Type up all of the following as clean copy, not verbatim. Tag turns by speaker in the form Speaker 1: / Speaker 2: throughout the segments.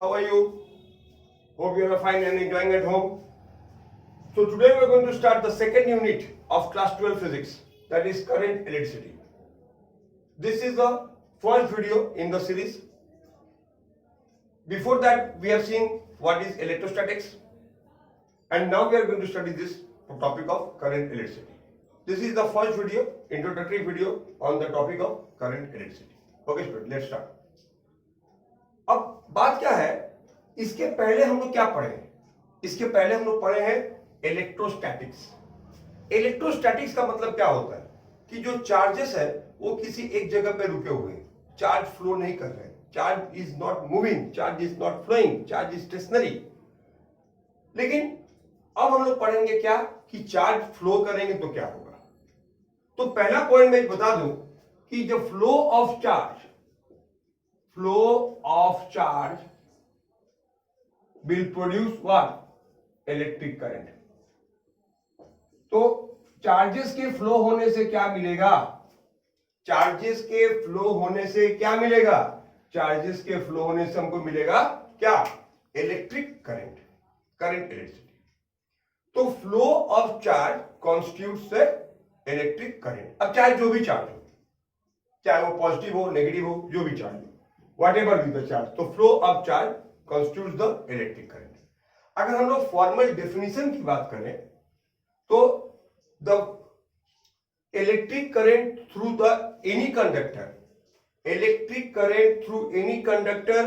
Speaker 1: How are you? Hope you are fine and enjoying at home. So today we are going to start the second unit of class 12 physics, that is current electricity. This is the first video in the series. Before that we have seen what is electrostatics, and now we are going to study this topic of current electricity. This is the first video, introductory video on the topic of current electricity. Okay student, let's start. अब बात क्या है, इसके पहले हम लोग क्या पढ़े हैं? इसके पहले हम लोग पढ़े हैं इलेक्ट्रोस्टैटिक्स। इलेक्ट्रोस्टैटिक्स का मतलब क्या होता है कि जो चार्जेस है वो किसी एक जगह पे रुके हुए हैं, चार्ज फ्लो नहीं कर रहे हैं, charge is not moving, charge is not flowing, charge is stationary. लेकिन अब हम लोग पढ़ेंगे क्या कि चार्ज फ्लो करेंगे तो क्या होगा। तो पहला पॉइंट मैं बता दूं कि जो flow of charge will produce what? Electric current. तो चार्जेस के फ्लो होने से क्या मिलेगा? चार्जेस के फ्लो होने से क्या मिलेगा? चार्जेस के फ्लो होने से हमको मिलेगा क्या? Electric current, current electricity. तो flow of charge constitutes electric current. अब चाहे जो भी चार्ज हो, चाहे वो पॉजिटिव हो, नेगेटिव हो, जो भी चार्ज हो, whatever be the charge, तो flow of charge constitutes the electric current. अगर हम लोग फॉर्मल डेफिनेशन की बात करें तो the electric current through the any conductor, electric current through any conductor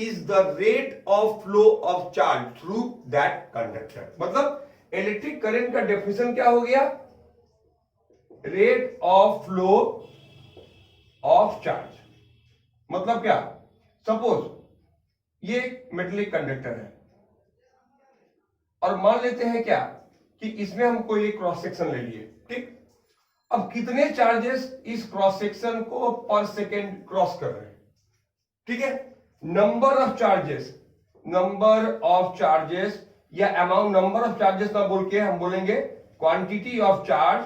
Speaker 1: is the rate of flow of charge through that conductor. मतलब electric current का definition क्या हो गया? Rate of flow of charge. मतलब क्या? सपोज ये metallic conductor है और मान लेते हैं क्या कि इसमें हम कोई एक क्रॉस सेक्शन ले लिए, ठीक। अब कितने चार्जेस इस क्रॉस सेक्शन को पर सेकेंड क्रॉस कर रहे हैं, ठीक है। नंबर ऑफ चार्जेस या अमाउंट, नंबर ऑफ चार्जेस ना बोल के हम बोलेंगे quantity of charge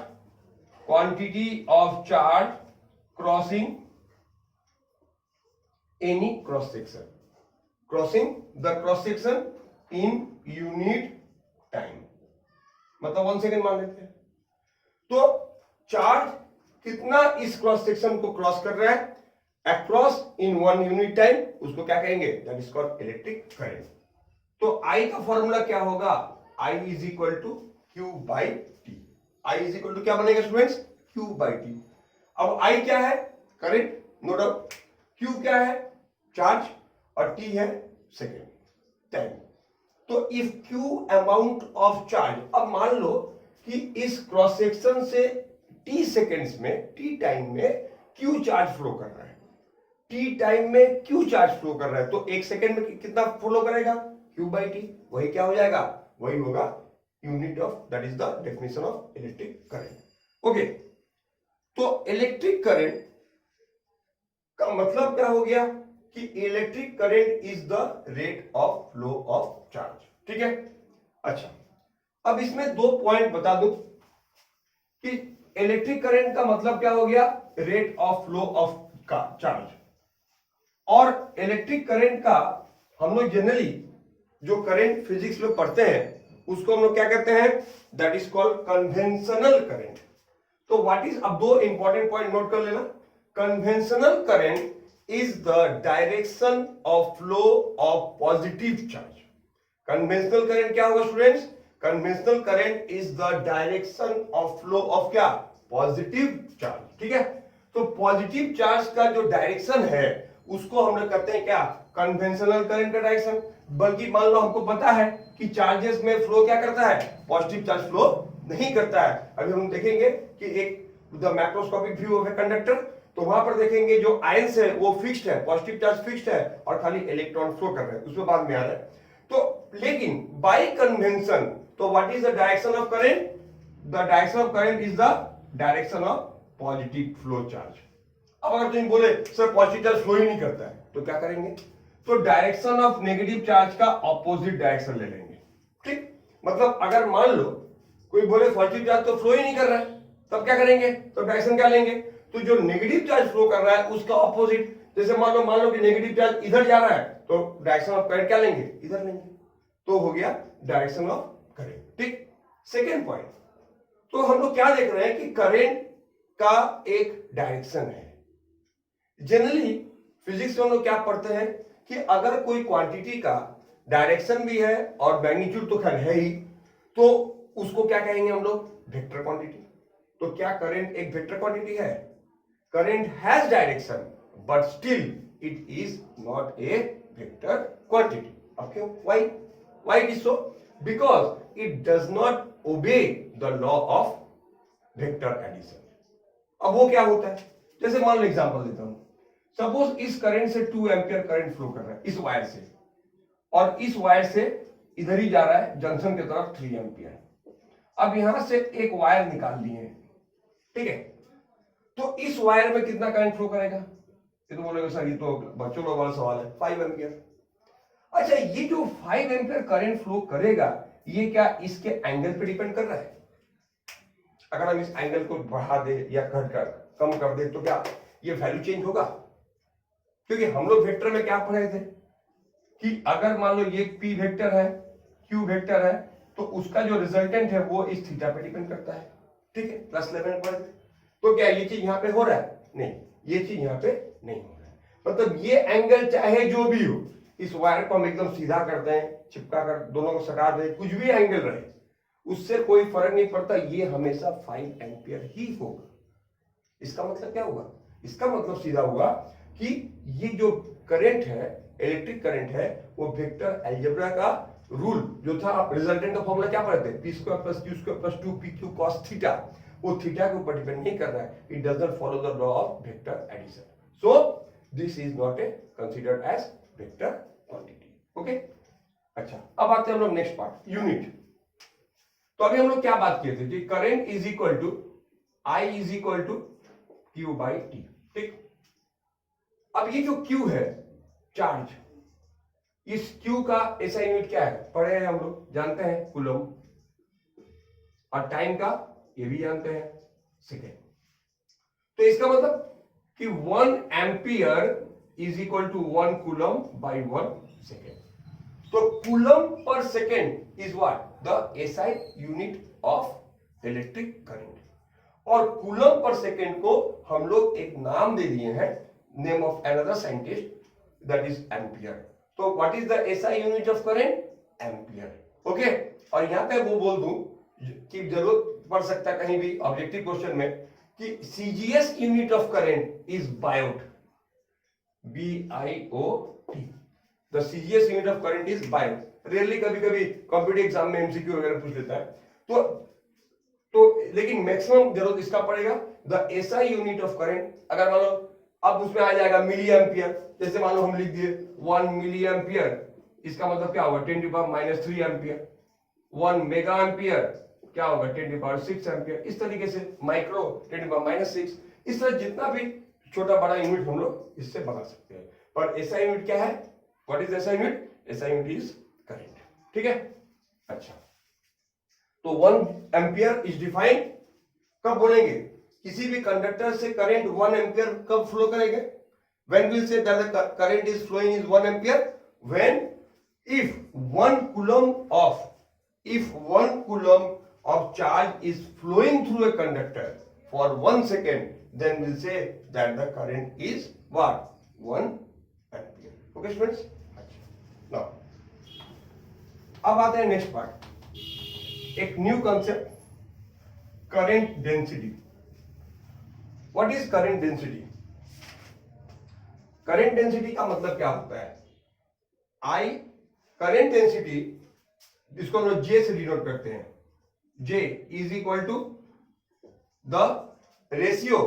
Speaker 1: crossing any cross section, crossing the cross section in unit time, मतलब 1 सेकेंड मान लेते हैं। तो चार्ज कितना इस क्रॉस सेक्शन को क्रॉस कर रहा है अक्रॉस इन 1 यूनिट टाइम, उसको क्या कहेंगे? That is called electric current. तो आई का फॉर्मूला क्या होगा? I is equal to Q by T. I is equal to क्या बनेगा स्टूडेंट्स? Q by T. अब आई क्या है? Current, no doubt. क्यू क्या है? चार्ज, और टी है सेकेंड, टाइम। तो if Q amount of charge, अब मान लो कि इस क्रॉस सेक्शन से टी सेकेंड्स में, टी टाइम में क्यू चार्ज फ्लो कर रहा है, टी टाइम में क्यू चार्ज फ्लो कर रहा है, तो 1 सेकेंड में कितना फ्लो करेगा? Q by T. वही क्या हो जाएगा? वही होगा unit of, that is the definition of electric current. Okay, तो इलेक्ट्रिक करंट का मतलब क्या हो गया कि electric current is the rate of flow of charge, ठीक है। अच्छा, अब इसमें 2 पॉइंट बता दूं कि इलेक्ट्रिक करंट का मतलब क्या हो गया? Rate of flow of charge. और इलेक्ट्रिक करंट का हम लोग जनरली जो करंट फिजिक्स में पढ़ते हैं उसको हम लोग क्या कहते हैं? That is called conventional current. तो व्हाट इज, अब 2 इंपॉर्टेंट पॉइंट नोट कर लेना। Conventional current is the direction of flow of positive charge. Conventional current क्या होगा students? Conventional current is the direction of flow of क्या? Positive charge, ठीक है। तो पॉजिटिव चार्ज का जो डायरेक्शन है उसको हम लोग कहते हैं क्या? कन्वेंशनल करंट का डायरेक्शन। बल्कि मान लो हमको पता है कि चार्जेस में फ्लो क्या करता है? पॉजिटिव चार्ज फ्लो नहीं करता है। अभी हम देखेंगे कि एक the macroscopic view of a conductor, तो वहां पर देखेंगे जो आयंस है वो फिक्स्ड है, पॉजिटिव चार्ज फिक्स्ड है और खाली इलेक्ट्रॉन फ्लो कर रहे हैं, उसमें बाद में आ रहा है। तो लेकिन बाय कन्वेंशन, तो what is the direction of current? The direction of current is the direction of positive flow charge. अब अगर तुम बोले सर पॉजिटिव चार्ज फ्लो ही नहीं करता है, तो क्या करेंगे? तो डायरेक्शन ऑफ नेगेटिव चार्ज का ऑपोजिट डायरेक्शन ले लेंगे, ठीक। मतलब अगर मान लो कोई बोले पॉजिटिव चार्ज तो फ्लो ही नहीं कर रहा है, तब क्या करेंगे? तो डायरेक्शन क्या लेंगे? तो जो नेगेटिव चार्ज फ्लो कर रहा है उसका ऑपोजिट, जैसे मान लो कि नेगेटिव चार्ज इधर जा रहा है तो डायरेक्शन ऑफ करंट क्या लेंगे, इधर लेंगे, तो हो गया डायरेक्शन ऑफ करंट। ठीक, सेकेंड पॉइंट, तो हम लोग क्या देख रहे हैं कि करंट का एक डायरेक्शन है। जनरली फिजिक्स में हम लोग क्या पढ़ते हैं कि अगर कोई क्वांटिटी का डायरेक्शन भी है और मैग्नीट्यूड तो खैर है ही, तो उसको क्या कहेंगे हम लोग, वेक्टर क्वांटिटी। तो क्या करंट एक वेक्टर क्वांटिटी है? Current has direction but still it is not a vector quantity. अब क्यों, why it is so? Because it does not obey the law of vector addition. अब वो क्या होता है, जैसे मान लो एग्जांपल देता हूं, सपोज इस करंट से 2 एम्पियर करंट फ्लो कर रहा है इस वायर से, और इस वायर से इधर ही जा रहा है जंक्शन की तरफ 3 एम्पियर। अब यहां से एक वायर निकाल लिए हैं, ठीक है, तो इस वायर में कितना करंट फ्लो करेगा? ये तो बोलेगा सर ये तो बच्चों लोग वाला सवाल है, 5 एम्पियर। अच्छा, ये जो 5 एम्पियर करंट फ्लो करेगा ये क्या इसके एंगल पे डिपेंड कर रहा है? अगर हम इस एंगल को बढ़ा दे या घट कर कम कर दे तो क्या ये वैल्यू चेंज होगा? क्योंकि हम लोग वेक्टर में क्या पढ़े थे कि अगर मान लो ये p वेक्टर है, q वेक्टर है, तो उसका जो रिजल्टेंट है वो इस थीटा पे डिपेंड करता है। ठीक है, प्लस 11 पढ़े थे। तो क्या ये चीज यहां पे हो रहा है? नहीं, ये चीज यहां पे नहीं हो रहा है। मतलब ये एंगल चाहे जो भी हो, इस वायर को हम एकदम सीधा कर दें, चिपका कर दोनों को सटा दें, कुछ भी एंगल रहे, उससे कोई फर्क नहीं पड़ता, ये हमेशा 5 एम्पियर ही होगा। इसका मतलब क्या होगा? इसका मतलब सीधा होगा कि ये जो करंट है, इलेक्ट्रिक करंट है, वो वेक्टर अलजेब्रा का रूल जो था, रिजल्टेंट का फॉर्मूला क्या पढ़ते हैं, p² + q² + 2pq cos theta, वो थीटा के ऊपर डिपेंड नहीं कर रहा है। It doesn't follow the law of vector addition, so this is not a considered as vector quantity. Okay, अच्छा अब आते हैं हम लोग नेक्स्ट पार्ट, यूनिट। तो अभी हम लोग क्या बात किए थे कि current is equal to I is equal to Q/T। ठीक, अब ये जो Q है चार्ज, इस Q का ऐसा यूनिट क्या है, पढ़े हैं हम लोग, जानते हैं कूलम, और टाइम का ये भी जानते हैं सेकेंड। तो इसका मतलब कि 1 ampere is equal to 1 coulomb by 1 second. तो coulomb per second is what, the SI unit of electric current, और कूलम पर सेकेंड को हम लोग एक नाम दे दिए हैं, name of another scientist, that is ampere. तो what is the SI unit of current, ampere. Okay, और यहां पे वो बोल दूं कि जरूरत पड़ सकता है कहीं भी ऑब्जेक्टिव क्वेश्चन में कि CGS unit of current is Biot, BIOT। The CGS unit of current is Biot. Really कभी कभी कॉम्पिटिटिव एग्जाम में MCQ वगैरह पूछ लेता है, तो लेकिन मैक्सिमम जरूरत इसका पड़ेगा, the SI unit of current. अगर मान लो अब उसमें आ जाएगा मिली एम्पियर, जैसे मान लो हम लिख दिए 1 मिली एम्पियर, इसका मतलब क्या होगा 10⁻³ एम्पियर। 1 मेगा एम्पियर क्या होगा 10⁻6 एम्पियर। इस तरीके से माइक्रो 10⁻�6, इस तरह जितना भी छोटा बड़ा यूनिट हम लोग इससे बना सकते हैं। पर SI यूनिट क्या है, what is SI unit? SI unit is current. ठीक है, अच्छा तो 1 एम्पियर इज डिफाइंड, कब बोलेंगे, किसी भी कंडक्टर से करंट 1 एम्पियर कब फ्लो करेंगे, when we'll say that the current is flowing is 1 ampere, when if 1 coulomb of charge is flowing through a conductor for 1 second, then we'll say that the current is what, 1 ampere. Okay students, now अब आते हैं next part, एक new concept, current density. What is current density? Current density का मतलब क्या होता है, I current density, जिसको हम लोग J से डिनोट करते हैं, J is equal to the ratio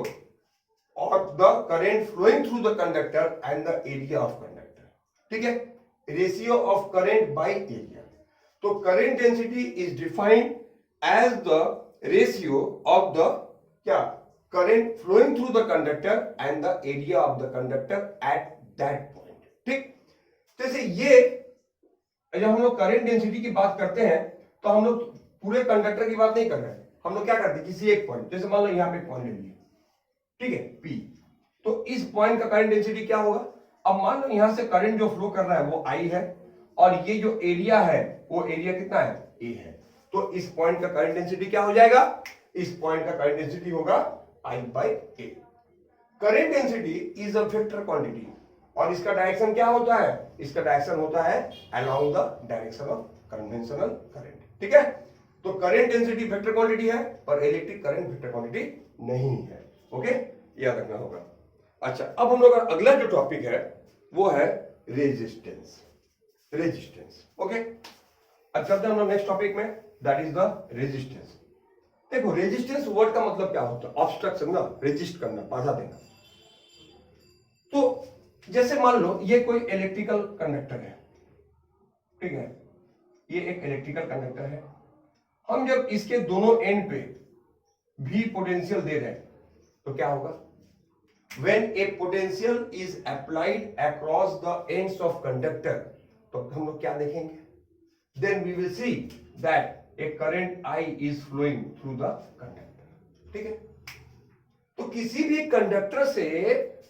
Speaker 1: of the current flowing through the conductor and the area of conductor. ठीक है, ratio of current by area. तो current density is defined as the ratio of the क्या, current flowing through the conductor and the area of the conductor at that point। ठीक, जैसे ये जब हम लोग करंट डेंसिटी की बात करते हैं तो हम लोग पूरे कंडक्टर की बात नहीं कर रहे हैं, हम लोग क्या करते हैं किसी एक पॉइंट, जैसे मान लो यहां पे पॉइंट ले लिए, ठीक है P, तो इस पॉइंट का करंट डेंसिटी क्या होगा? अब मान लो यहां से करंट जो फ्लो कर रहा है वो I है और ये जो एरिया है वो एरिया कितना है? A है। तो इस पॉइंट का करंट डेंसिटी क्या हो जाएगा? इस पॉइंट का करंट डेंसिटी होगा I/A। Current density is a vector quantity और इसका डायरेक्शन क्या होता है? इसका डायरेक्शन होता है along the direction of conventional current. ठीक है, तो करंट डेंसिटी वेक्टर क्वांटिटी है पर इलेक्ट्रिक करंट वेक्टर क्वांटिटी नहीं है। ओके, याद रखना होगा। अच्छा, अब हम लोग का अगला जो टॉपिक है वो है रेजिस्टेंस। Resistance, okay. अब चलते हैं हम लोग नेक्स्ट टॉपिक में, दैट इज द रेजिस्टेंस। देखो, रेजिस्टेंस वर्ड का मतलब क्या होता है? ऑब्स्ट्रक्शन ना, रेजिस्ट करना, बाधा देना। तो जैसे मान लो ये कोई इलेक्ट्रिकल कंडक्टर है, ठीक है, ये एक इलेक्ट्रिकल कंडक्टर है। हम जब इसके दोनों एंड पे भी पोटेंशियल दे रहे हैं तो क्या होगा? When a potential is applied across the ends of conductor, तो हम लोग क्या देखेंगे? Then we will see that a current I is flowing through the conductor. ठीक है, तो किसी भी कंडक्टर से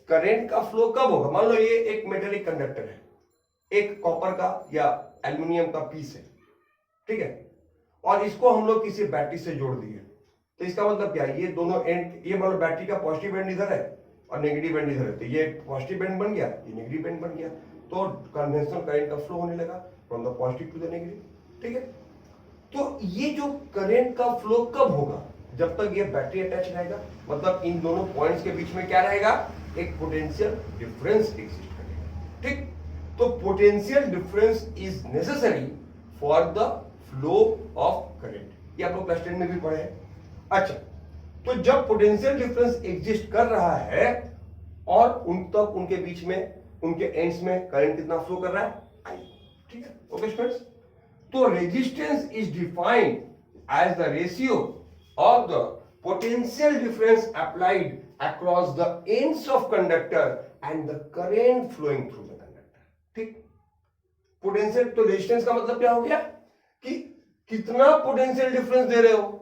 Speaker 1: करंट का फ्लो कब होगा? मान लो ये एक मेटेलिक कंडक्टर है, एक कॉपर का या एल्युमिनियम का पीस है, ठीक है, और इसको हम लोग किसी बैटरी से जोड़ दिए। तो इसका मतलब क्या है? ये दोनों एंड, ये मान लो बैटरी का पॉजिटिव एंड इधर है और नेगेटिव एंड इधर है, तो ये पॉजिटिव एंड बन गया, ये नेगेटिव एंड बन गया, तो कन्वेंशनल करंट का फ्लो होने लगा from the positive to the negative. ठीक है, तो ये जो करंट का फ्लो कब होगा? जब तक ये बैटरी अटैच रहेगा, मतलब इन दोनों पॉइंट्स के बीच में क्या रहेगा? एक पोटेंशियल डिफरेंस एग्जिस्ट करेगा। ठीक, तो potential difference is necessary for the flow of current. ये आप लोग क्लास 10 में भी पढ़े हैं। अच्छा, तो जब पोटेंशियल डिफरेंस एग्जिस्ट कर रहा है और उन तक उनके बीच में, उनके एंड्स में करंट कितना फ्लो कर रहा है? I। ठीक है, ओके स्टूडेंट्स। तो resistance is defined as the ratio of the potential difference applied across the ends of conductor and the current flowing through the conductor. ठीक, पोटेंशियल, तो रेजिस्टेंस का मतलब क्या हो गया कि कितना पोटेंशियल डिफरेंस दे रहे हो?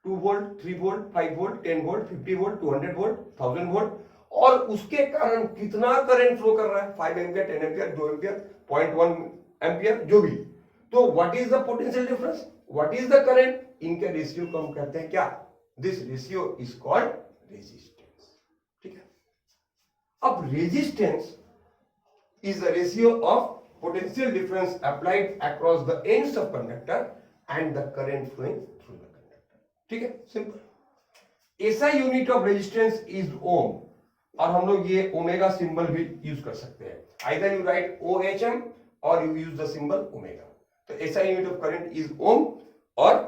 Speaker 1: 2 volt, 3 volt, 5 volt, 10 volt, 50 volt, 200 volt, 1000 volt, और उसके कारण कितना करंट फ्लो कर रहा है? 5 एम्पियर, 10 एम्पियर, 2 एम्पियर, 0.1 एम्पियर, जो भी। तो what is the potential difference, what is the current? इनके रेशियो को हम कहते हैं क्या? This ratio is called resistance. ठीक है, अब resistance is the ratio of potential difference applied across the ends of conductor and the current flowing through the conductor. ठीक है, सिंपल। ऐसा unit of resistance is ohm, और हम लोग ये ओमेगा सिंबल भी यूज कर सकते हैं। आइदर यू राइट OHM और you use the symbol omega. तो ऐसा unit of current is ohm और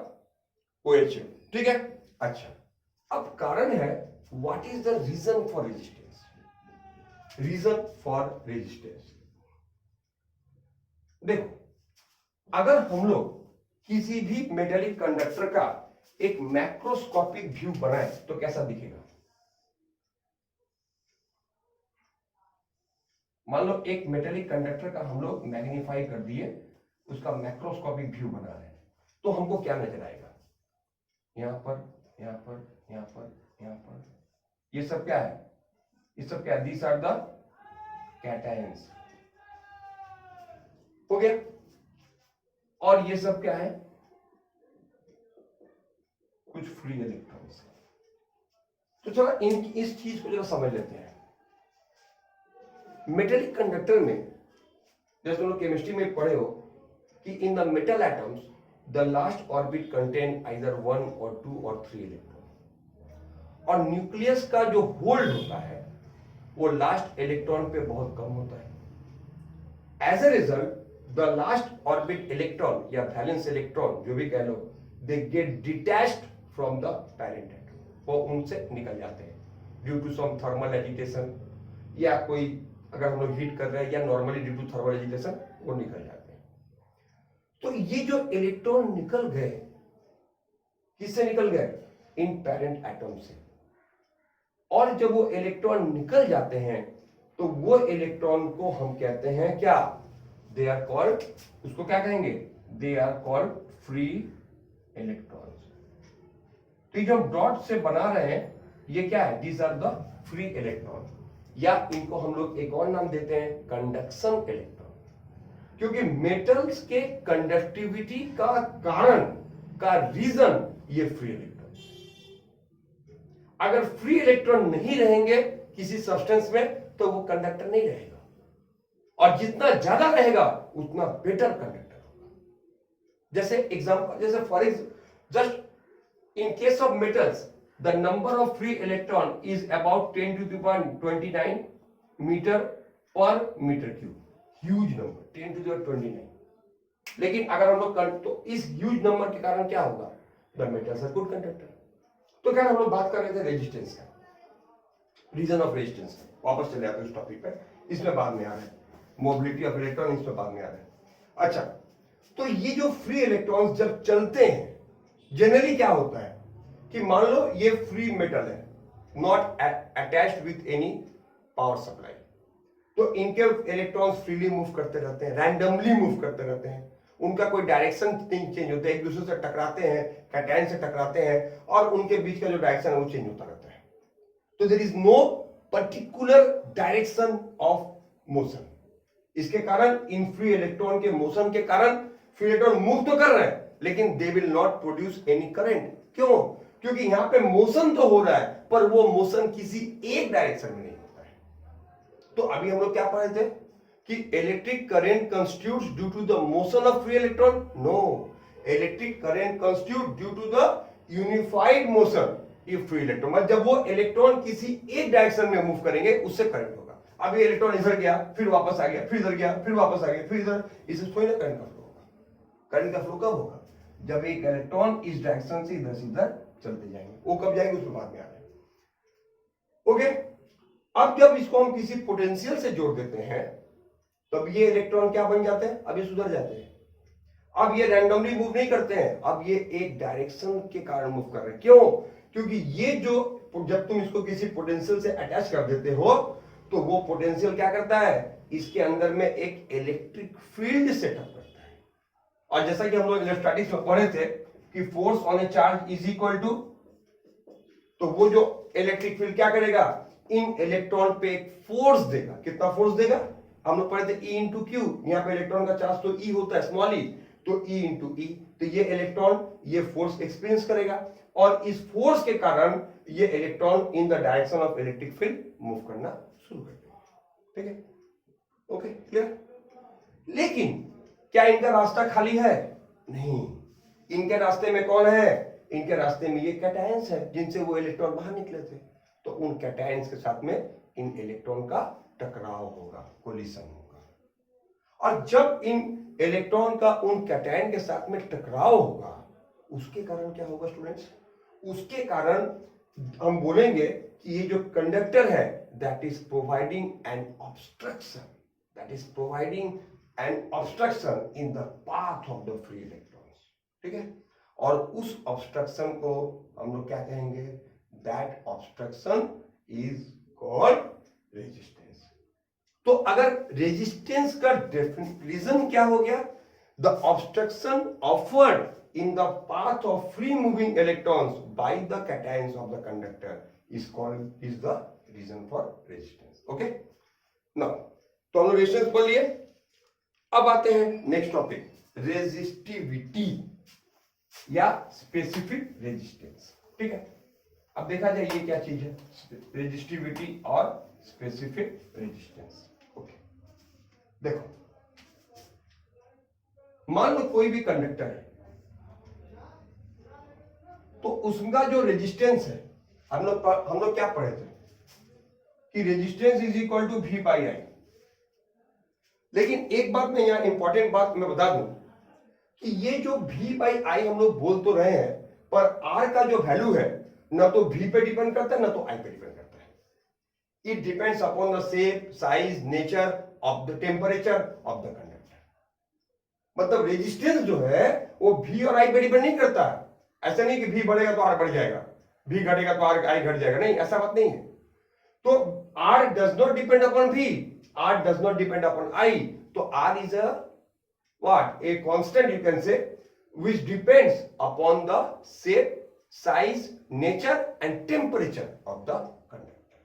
Speaker 1: OHM। ठीक है, अच्छा, अब कारण है what is the reason for resistance? Reason for resistance, देखो, अगर हम लोग किसी भी मेटेलिक कंडक्टर का एक मैक्रोस्कोपिक व्यू बनाए तो कैसा दिखेगा? मान लो एक मेटेलिक कंडक्टर का हम लोग मैग्नीफाई कर दिए, उसका मैक्रोस्कोपिक व्यू बना रहे हैं, तो हमको क्या नजर आएगा? यहां पर, यहां पर, यहां पर, यहां पर, ये सब क्या है? ये सब क्या है? These are the cations. हो गया, और ये सब क्या है? कुछ फ्री इलेक्ट्रॉन्स। तो चलो इस चीज को जरा समझ लेते हैं। मेटेलिक कंडक्टर में, जैसे तुम लोग केमिस्ट्री में पढ़े हो कि in the metal atoms the last orbit contain either 1 और 2 और 3 इलेक्ट्रॉन, और न्यूक्लियस का जो होल्ड होता है वो लास्ट इलेक्ट्रॉन पे बहुत कम होता है। As a result the last orbit electron या वैलेंस इलेक्ट्रॉन, जो भी कह लो, they get detached from the parent atom, वो उनसे निकल जाते हैं due to some thermal agitation, या कोई अगर हम लोग हीट कर रहे हैं, या normally due to thermal agitation वो निकल जाते हैं। तो ये जो इलेक्ट्रॉन निकल गए, किससे निकल गए? इन पैरेंट एटम से। और जब वो इलेक्ट्रॉन निकल जाते हैं तो वो इलेक्ट्रॉन को हम कहते हैं क्या? दे आर कॉल्ड, उसको क्या कहेंगे? They are called free electrons. तो जो हम डॉट से बना रहे हैं ये क्या है? These are the free electron. या इनको हम लोग एक और नाम देते हैं कंडक्शन इलेक्ट्रॉन, क्योंकि मेटल्स के कंडक्टिविटी का कारण का रीजन ये फ्री इलेक्ट्रॉन। अगर फ्री इलेक्ट्रॉन नहीं रहेंगे किसी सब्सटेंस में तो वो कंडक्टर नहीं रहेगा, और जितना ज्यादा रहेगा उतना बेटर कंडक्टर होगा। जैसे एग्जांपल, जैसे for just in case of metals the number of free electron is about 10 to the power 29 meter per meter cube, huge number 10 to the power 29। लेकिन अगर हम लोग तो इस ह्यूज नंबर के कारण क्या होगा, the metals are good conductor. तो क्या हम लोग बात कर रहे थे रेजिस्टेंस का, रीजन ऑफ रेजिस्टेंस का। वापस चले आते हैं उस टॉपिक पे, इसमें बाद में आ रहा है मोबिलिटी ऑफ इलेक्ट्रॉन, इसमें बाद में आ रहा है। अच्छा, तो ये जो फ्री इलेक्ट्रॉन्स जब चलते हैं जनरली क्या होता है कि मान लो ये फ्री मेटल है, not attached with any power supply, तो इनके इलेक्ट्रॉन्स फ्रीली मूव करते रहते हैं, रैंडमली मूव करते रहते हैं, उनका कोई डायरेक्शन नहीं चेंज होता है, एक दूसरे से टकराते हैं, कैटायन से टकराते हैं, और उनके बीच का जो डायरेक्शन है वो चेंज होता रहता है। तो there is no particular direction of motion. इसके कारण इन फ्री इलेक्ट्रॉन के मोशन के कारण फ्री इलेक्ट्रॉन मूव तो कर रहे हैं लेकिन they will not produce any current. क्यों? क्योंकि यहां पे मोशन तो हो रहा है पर वो मोशन किसी एक डायरेक्शन में नहीं होता है। तो अभी हम लोग क्या पढ़े थे कि electric current constitutes due to the motion of free electron. No, electric current constitute due to the unified motion of free electron. मतलब जब वो इलेक्ट्रॉन किसी एक डायरेक्शन में मूव करेंगे उससे करंट होगा। अब ये इलेक्ट्रॉन इधर गया, फिर वापस आ गया, फिर इधर गया, फिर वापस आ गया, फिर इधर, इससे थोड़ी ना करंट का फ्लो होगा। करंट का फ्लो कब होगा? जब एक इलेक्ट्रॉन इस डायरेक्शन से इधर से इधर चलते जाएंगे। वो कब जाएंगे उसके बाद में आ रहे हैं। ओके, अब जब इसको हम किसी पोटेंशियल से जोड़ देते हैं तब ये इलेक्ट्रॉन क्या बन जाते हैं? अब ये सुधर जाते हैं। अब ये रैंडमली मूव नहीं करते हैं, अब ये एक डायरेक्शन के कारण मूव कर रहे हैं। क्यों? क्योंकि ये जो जब तुम इसको किसी पोटेंशियल से अटैच कर देते हो तो वो पोटेंशियल क्या करता है, इसके अंदर में एक इलेक्ट्रिक फील्ड सेटअप करता है। और जैसा कि हम लोग इलेक्ट्रोस्टैटिक्स में पढ़े थे कि force on a charge is equal to, तो वो जो इलेक्ट्रिक फील्ड क्या करेगा, इन इलेक्ट्रॉन पे एक फोर्स देगा। कितना फोर्स देगा? हम लोग पढ़े थे E इंटू क्यू। यहाँ पे इलेक्ट्रॉन का चार्ज तो E होता है, स्मॉल ई, तो E इंटू ई। तो ये इलेक्ट्रॉन ये फोर्स एक्सपीरियंस करेगा और इस फोर्स के कारण ये electron in the direction of electric field move करना शुरू कर देगा। ठीक है, ओके, क्लियर। लेकिन क्या इनका रास्ता खाली है? नहीं, इनके रास्ते में कौन है? इनके रास्ते में ये कैटायंस है जिनसे वो इलेक्ट्रॉन बाहर निकले थे। तो उन कैटायंस के साथ में इन इलेक्ट्रॉन का टकराव होगा, कोलिशन होगा। और जब इन इलेक्ट्रॉन का उन कैटायन के साथ में टकराव होगा उसके कारण क्या होगा स्टूडेंट्स? उसके कारण हम बोलेंगे कि ये जो कंडक्टर है that is providing N obstruction, that is providing N obstruction in the path of the free electrons. ठीक है, और उस ऑब्स्ट्रक्शन को हम लोग क्या कहेंगे? That obstruction is called resistance. तो अगर रेजिस्टेंस का डेफिनेट रीजन क्या हो गया? The obstruction offered in the path of free moving electrons by the cations of the conductor is the reason for resistance. Okay, now तो हम लोग resistance पढ़ लिए। अब आते हैं नेक्स्ट टॉपिक, रेजिस्टिविटी या स्पेसिफिक रेजिस्टेंस। ठीक है, अब देखा जाए ये क्या चीज है, रेजिस्टिविटी और स्पेसिफिक रेजिस्टेंस। ओके, देखो मान लो कोई भी कंडक्टर है तो उसका जो रेजिस्टेंस है, हम लोग क्या पढ़े थे कि resistance is equal to V by I. लेकिन एक बात मैं यहां इंपॉर्टेंट बात मैं बता दूं कि ये जो V बाई आई हम लोग बोल तो रहे हैं पर R का जो वैल्यू है ना तो V पे डिपेंड करता है ना तो I पे डिपेंड करता है। It depends upon the shape, size, nature of the temperature of the conductor. मतलब रेजिस्टेंस जो है वो V और I पे डिपेंड नहीं करता है। ऐसा नहीं कि V बढ़ेगा तो R बढ़ जाएगा, V घटेगा तो I घट जाएगा, नहीं, ऐसा बात नहीं है। तो R does not depend upon V, R does not depend upon I. तो R is a what? A constant you can say which depends upon the shape, size, nature and temperature of the conductor.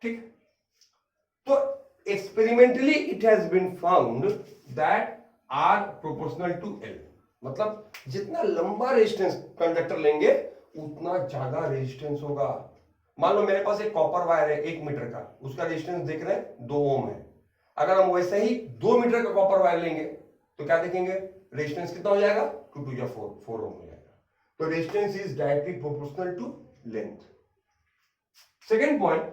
Speaker 1: ठीक, तो experimentally it has been found that R proportional to L, मतलब जितना लंबा resistance conductor लेंगे उतना ज्यादा resistance होगा। मान लो मेरे पास एक कॉपर वायर है 1 मीटर का, उसका रेजिस्टेंस देख रहे हैं 2 ओम है। अगर हम वैसे ही 2 मीटर का कॉपर वायर लेंगे तो क्या देखेंगे, रेजिस्टेंस कितना हो जाएगा, 2 टू या 4 ओम हो जाएगा। तो resistance is directly proportional to length. Second point,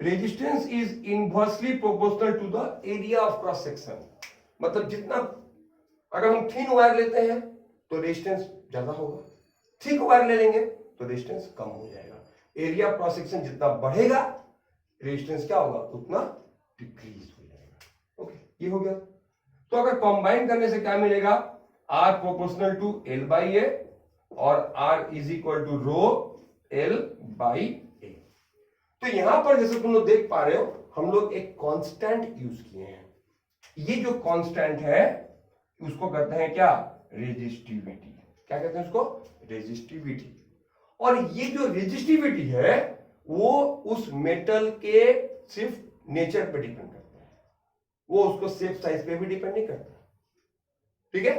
Speaker 1: resistance is inversely proportional to the area of cross section, मतलब जितना अगर हम थिन वायर लेते हैं तो रेजिस्टेंस ज्यादा होगा, थिक वायर ले लेंगे तो रेजिस्टेंस कम हो जाएगा। एरिया क्रॉस सेक्शन जितना बढ़ेगा रेजिस्टेंस क्या होगा, उतना डिक्रीज हो जाएगा। ओके, ये हो गया। तो अगर कंबाइन करने से क्या मिलेगा, R proportional to L by A और R is equal to rho L by A. तो यहां पर जैसे तुम लोग देख पा रहे हो हम लोग एक कांस्टेंट यूज किए हैं। ये जो कांस्टेंट है उसको कहते हैं क्या, रेजिस्टिविटी। क्या कहते हैं उसको, रेजिस्टिविटी। और ये जो रेजिस्टिविटी है वो उस मेटल के सिर्फ नेचर पे डिपेंड करता है, वो उसको शेप साइज पे भी डिपेंड नहीं करता। ठीक है,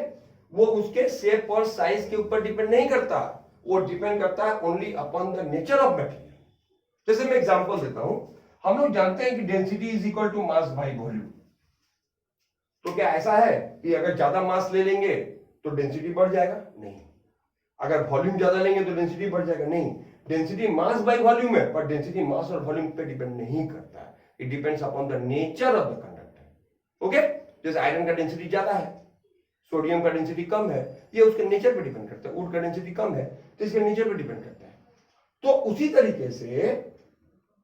Speaker 1: वो उसके शेप और साइज के ऊपर डिपेंड नहीं करता, वो डिपेंड करता है only upon the nature of material. जैसे मैं एग्जांपल देता हूं, हम लोग जानते हैं कि density is equal to mass by volume. तो क्या ऐसा है कि अगर ज्यादा मास ले लेंगे तो डेंसिटी बढ़ जाएगा, नहीं। अगर वॉल्यूम ज्यादा लेंगे तो डेंसिटी बढ़ जाएगा, नहीं। डेंसिटी मास बाई वॉल्यूम है, पर डेंसिटी मास और वॉल्यूम पे डिपेंड नहीं करता है, it depends upon the nature of the conductor. Okay, जैसे आयरन का डेंसिटी ज्यादा है, सोडियम का डेंसिटी कम है, ये उसके नेचर पे डिपेंड करता है। वुड का डेंसिटी कम है तो इसके नेचर पे डिपेंड करता है। तो उसी तरीके से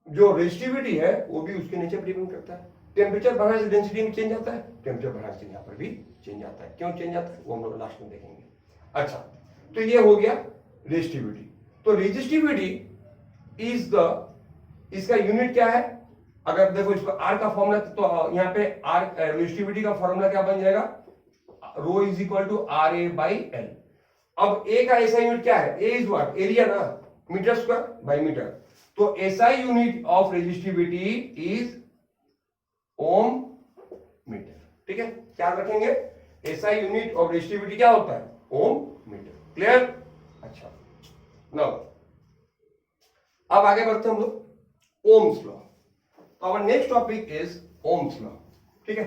Speaker 1: जो रेजिस्टिविटी है वो भी उसके नेचर पे डिपेंड करता है। टेम्परेचर बढ़ने से डेंसिटी में चेंज आता है, टेम्परेचर बढ़ने से यहाँ पर भी चेंज आता है। क्यों चेंज आता है वो हम लोग लास्ट में देखेंगे। अच्छा, तो ये हो गया रेजिस्टिविटी। तो रेजिस्टिविटी इज द, इसका यूनिट क्या है, अगर देखो इसको आर का फॉर्मूला, तो यहाँ पे आर रेजिस्टिविटी का फॉर्मूला क्या बन जाएगा, rho is equal to R A by L. अब ए का ऐसा यूनिट क्या है, ए इज व्हाट, एरिया ना, मीटर स्क्वायर बाई मीटर। तो SI unit of resistivity is ohm meter. ठीक है, क्या रखेंगे, एसआई यूनिट ऑफ रेजिस्टिविटी क्या होता है, ओम मीटर। क्लियर? अच्छा, नाउ अब आगे बढ़ते हैं हम लोग ओम्स लॉ। तो our next topic is Ohm's law. ठीक है,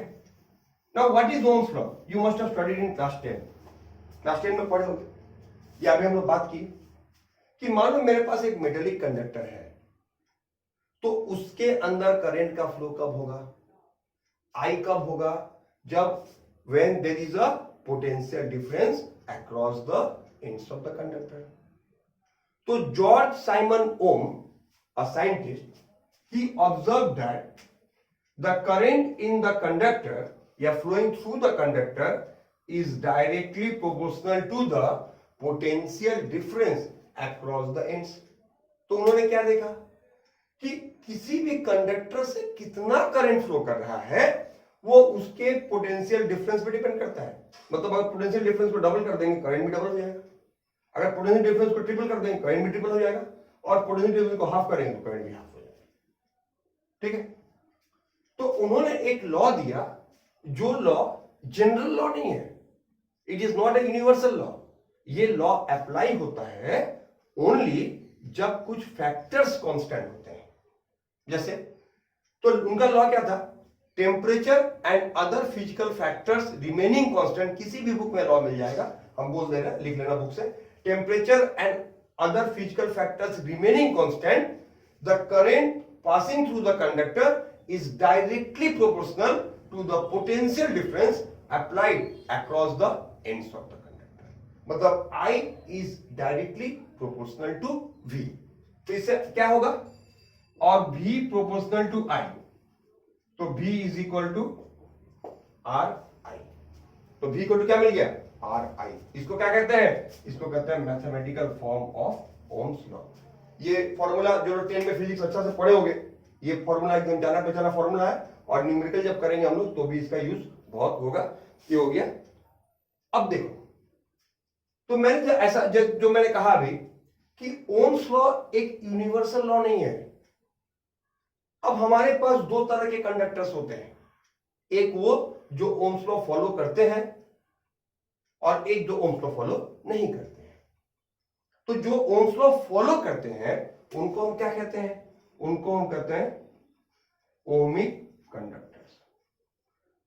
Speaker 1: now what is Ohm's law, you must have studied in class 10। Class 10 में पढ़े होंगे। या अभी हम लोग बात की कि मान लो मेरे पास एक मेटेलिक कंडक्टर है, तो उसके अंदर करंट का फ्लो कब होगा, आई कब होगा, जब when there is a potential difference across the ends of the conductor. तो George Simon Ohm, a scientist, he observed that the current in the conductor या flowing through the conductor is directly proportional to the potential difference across the ends. तो उन्होंने क्या देखा कि किसी भी conductor से कितना करंट फ्लो कर रहा है वो उसके पोटेंशियल डिफरेंस पे डिपेंड करता है। मतलब अगर पोटेंशियल डिफरेंस को डबल कर देंगे करंट भी डबल हो जाएगा, अगर पोटेंशियल डिफरेंस को ट्रिपल कर देंगे करंट भी ट्रिपल हो जाएगा, और पोटेंशियल डिफरेंस को हाफ करेंगे तो करंट भी हाफ हो जाएगा। ठीक है, तो उन्होंने एक लॉ दिया, जो लॉ जनरल लॉ नहीं है, it is not a universal law. ये लॉ अप्लाई होता है ओनली जब कुछ फैक्टर्स कांस्टेंट होते हैं। जैसे, तो उनका लॉ क्या था, temperature and other physical factors remaining constant. किसी भी बुक में लॉ मिल जाएगा, हम बोल दे रहे हैं, लिख लेना बुक से, temperature and other physical factors remaining constant, the current passing through the conductor is directly proportional to the potential difference applied across the ends of the conductor. मतलब I is directly proportional to V। तो इससे क्या होगा, और V proportional to I, तो V is equal to R I. तो V को तो क्या मिल गया, आर आई। इसको क्या कहते हैं, इसको कहते हैं mathematical form of Ohm's law. ये फॉर्मूला जो 10 में फिजिक्स अच्छा से पढ़े होंगे, ये फॉर्मूला एकदम जाना पहचाना फॉर्मूला है, और न्यूमेरिकल जब करेंगे हम लोग तो भी इसका यूज बहुत होगा। ये हो गया। अब देखो, तो मैंने ऐसा जो मैंने कहा अभी कि ओम्स लॉ एक यूनिवर्सल लॉ नहीं है, अब हमारे पास दो तरह के कंडक्टर्स होते हैं, एक वो जो ओम्स लॉ फॉलो करते हैं और एक जो ओम्स लॉ फॉलो नहीं करते हैं। तो जो ओम्स लॉ फॉलो करते हैं उनको हम क्या कहते हैं? उनको हम कहते हैं ओमिक कंडक्टर्स।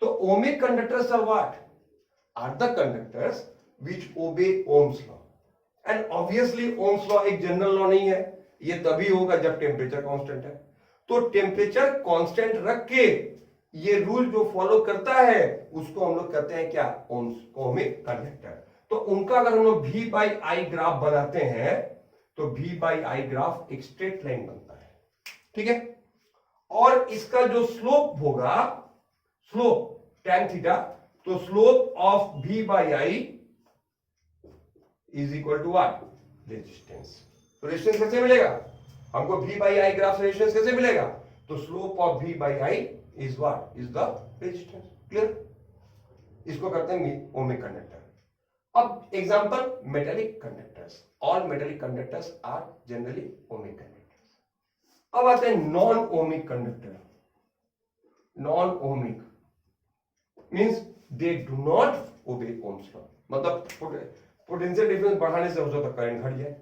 Speaker 1: तो ohmic conductors are what? Are the conductors which obey Ohm's law. And obviously Ohm's law एक जनरल लॉ नहीं है, ये तभी होगा जब टेम्परेचर कांस्टेंट है। तो टेम्परेचर कांस्टेंट रख के ये रूल जो फॉलो करता है उसको हम लोग कहते हैं क्या? Ohmic conductor. तो उनका अगर हम लोग V बाई आई ग्राफ बनाते हैं तो V बाई आई ग्राफ एक स्ट्रेट लाइन बनता है, ठीक है। और इसका जो स्लोप होगा, स्लोप tan थीटा, तो slope of V by I is equal to what? Resistance. तो रेजिस्टेंस कैसे मिलेगा हमको? V बाई आई ग्राफ से रेजिस्टेंस कैसे मिलेगा? तो slope of V by I is what? Is the resistance. Clear? इसको करते हैं ओमिक कंडक्टर। अब example metallic conductors. All metallic conductors are generally ohmic conductors. अब आते हैं non ohmic conductor. Non ohmic means they do not obey Ohm's law. मतलब potential difference बढ़ाने से हो सकता है करंट घट जाए,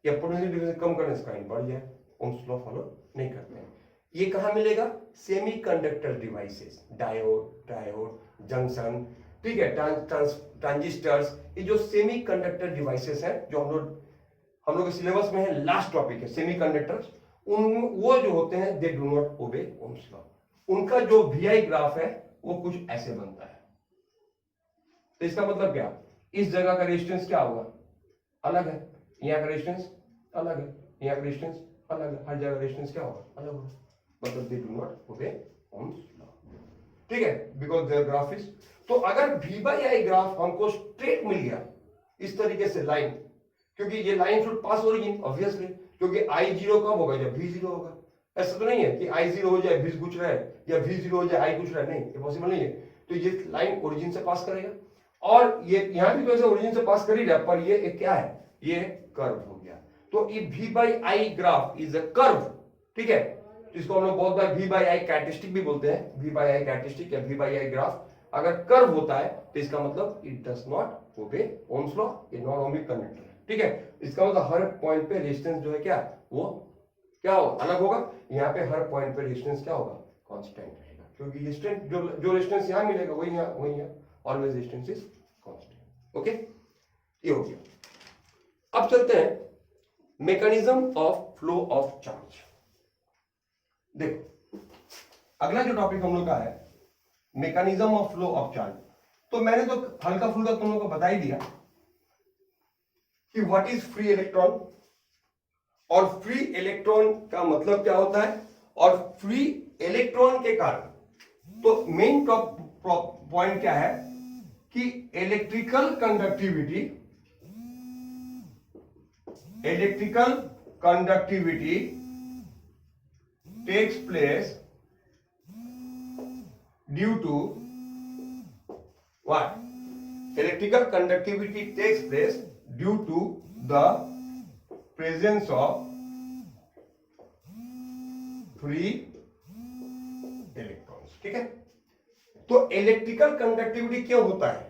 Speaker 1: या पोटेंशियल डिफरेंस कम करने से करंट बढ़ जाए, ओम्स लॉ फॉलो नहीं करते हैं। ये कहां मिलेगा? सेमीकंडक्टर डिवाइसेस, डायोड, जंक्शन, ठीक है, ट्रांजिस्टर्स। ये जो सेमीकंडक्टर डिवाइसेस है जो हम लोग के सिलेबस में है, लास्ट टॉपिक है सेमीकंडक्टर्स। उन वो जो होते हैं दे do not obey Ohm's law. उनका जो VI ग्राफ है वो कुछ ऐसे बनता है। तो इसका मतलब क्या? इस जगह का रेजिस्टेंस क्या होगा? अलग है, यहाँ का रेजिस्टेंस अलग है, यहाँ का रेजिस्टेंस अलग है, हर जगह रेजिस्टेंस क्या होगा? अलग होगा। मतलब दे do not obey Ohm's law, ठीक है, बिकॉज देयर ग्राफ इज। तो अगर V बाई आई ग्राफ हमको स्ट्रेट मिल गया इस तरीके से लाइन, क्योंकि ये line should pass origin obviously, क्योंकि I0 कब होगा? जब V0 होगा। ऐसा तो नहीं है कि I0 हो जाए V कुछ रहे, या V0 हो जाए I कुछ रहे, नहीं, ये पॉसिबल नहीं है। तो ये लाइन ओरिजिन से पास करेगा, और ये यहां भी वैसे ओरिजिन से पास कर ही रहा, पर ये एक क्या है? ये कर्व हो गया। तो ये V by I graph is a curve, ठीक है। तो इसको हम लोग बहुत बार V बाई आई कैरेक्टरिस्टिक भी बोलते हैं, V बाई आई कैरेक्टरिस्टिक या V बाई आई ग्राफ। अगर कर्व होता है तो इसका मतलब it does not obey Ohm's law, ये नॉन ओमिक कंडक्टर है, ठीक है। इसका मतलब हर पॉइंट पे रेजिस्टेंस जो है क्या, वो क्या होगा? अलग होगा। यहाँ पे हर पॉइंट पे रेजिस्टेंस क्या होगा? कांस्टेंट रहेगा, क्योंकि रेजिस्टेंस जो रेजिस्टेंस यहाँ मिलेगा वही यहाँ always resistance is constant. Okay, ये हो गया। अब चलते हैं mechanism of flow of charge. देखो, अगला जो टॉपिक हम लोग का है mechanism of flow of charge. तो मैंने तो हल्का फुल्का तुम लोगों को बता ही दिया कि व्हाट इज फ्री इलेक्ट्रॉन, और फ्री इलेक्ट्रॉन का मतलब क्या होता है, और फ्री इलेक्ट्रॉन के कारण तो मेन पॉइंट क्या है कि electrical conductivity takes place due to what? Electrical conductivity takes place due to the presence of free electrons, ठीक है। तो इलेक्ट्रिकल कंडक्टिविटी क्यों होता है?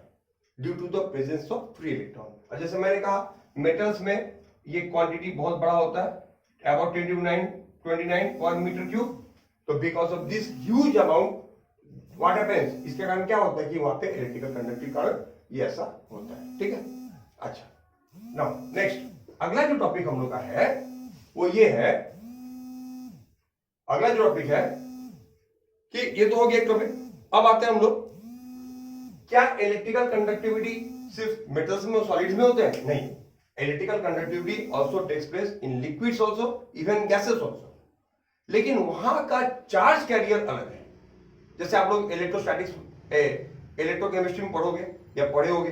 Speaker 1: Due to the presence of free electron. और जैसे मैंने कहा मेटल्स में ये क्वांटिटी बहुत बड़ा होता है, अबाउट 29 पर मीटर क्यूब। तो because of this huge amount what happens, इसके कारण क्या होता है कि वहां पे इलेक्ट्रिकल कंडक्टिविटी कारण ये ऐसा होता है, ठीक है। अच्छा, नाउ नेक्स्ट अगला जो टॉपिक हम लोग का है वो ये है, अगला जो टॉपिक है कि ये तो हो गया एक टॉपिक। अब आते हैं हम लोग, क्या इलेक्ट्रिकल कंडक्टिविटी सिर्फ मेटल्स में और सॉलिड्स में होते हैं? नहीं, electrical conductivity also takes place in liquids also, even gases also. लेकिन वहां का चार्ज कैरियर अलग है। जैसे आप लोग इलेक्ट्रोस्टैटिक्स, इलेक्ट्रोकेमिस्ट्री में पढ़ोगे या पढ़े होगे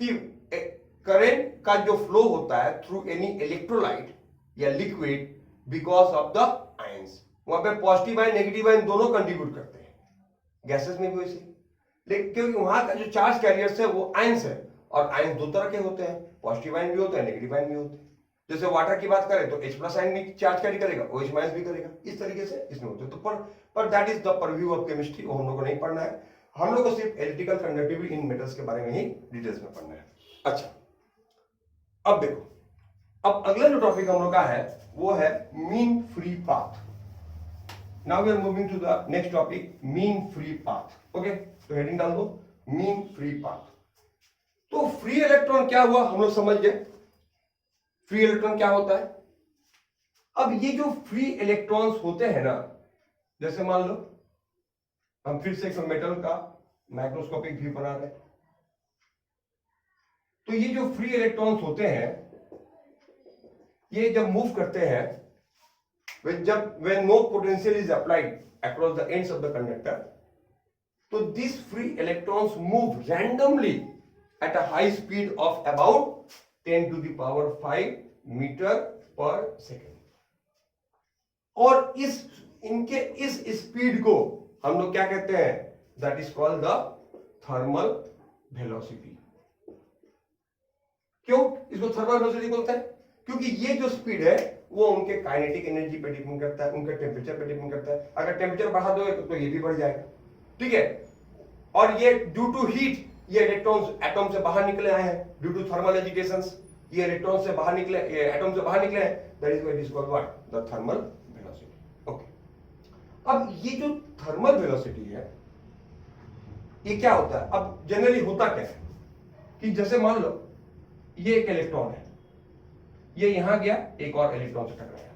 Speaker 1: कि करंट का जो फ्लो होता है थ्रू एनी इलेक्ट्रोलाइट या liquid because of the ions, वहां पे पॉजिटिव आयन नेगेटिव आयन दोनों कंट्रीब्यूट करते हैं। गैसेस में भी वैसे, लेकिन क्योंकि वहां का जो चार्ज कैरियर्स है वो आयंस है, और आयंस दो तरह के होते हैं, पॉजिटिव आयन भी होते हैं, नेगेटिव आयन भी होते हैं। जैसे वाटर की बात करें तो H प्लस आयन भी चार्ज कैरी करेगा, OH माइनस भी करेगा, इस तरीके से इसमें होते हैं। तो पर that is the purview of chemistry, वो हम लोग को नहीं पढ़ना है, हम लोग को सिर्फ इलेक्ट्रिकल कंडक्टिविटी इन मेटल्स के बारे में ही डिटेल्स में पढ़ना है। अच्छा, अब देखो, अब अगला जो टॉपिक हम लोग का है वो है mean free path. Now we are moving to the next topic, mean free path. Okay, तो हेडिंग डाल दो, मीन फ्री पाथ। तो फ्री इलेक्ट्रॉन क्या हुआ, हम लोग समझ गए फ्री इलेक्ट्रॉन क्या होता है। अब ये जो फ्री इलेक्ट्रॉन्स होते हैं ना, जैसे मान लो हम फिर से एक मेटल का माइक्रोस्कोपिक व्यू बना रहे हैं, तो ये जो फ्री इलेक्ट्रॉन्स होते हैं ये जब मूव करते हैं, when no potential is applied across the ends of the conductor, so these free electrons move randomly at a high speed of about 10 to the power 5 meter per second। और इनके इस speed को हम लोग क्या कहते हैं, that is called the thermal velocity. क्यों इसको थर्मल वेलोसिटी बोलते हैं, क्योंकि ये जो स्पीड है वो उनके काइनेटिक एनर्जी पे डिपेंड करता है, उनके टेम्परेचर पे डिपेंड करता है। अगर टेम्परेचर बढ़ा दोगे तो ये भी बढ़ जाएगा, ठीक है। और ये ड्यू टू हीट ये इलेक्ट्रॉन्स एटम से बाहर निकले आए हैं, ड्यू टू थर्मल एजिटेशंस ये इलेक्ट्रॉन से बाहर निकले, ये एटम से बाहर निकले हैं, that is what is called what, the thermal velocity. Okay, अब ये जो थर्मल वेलोसिटी है ये क्या होता है, अब जनरली होता क्या है कि जैसे मान लो ये एक इलेक्ट्रॉन है, ये यहां गया, एक और इलेक्ट्रॉन से टकराया,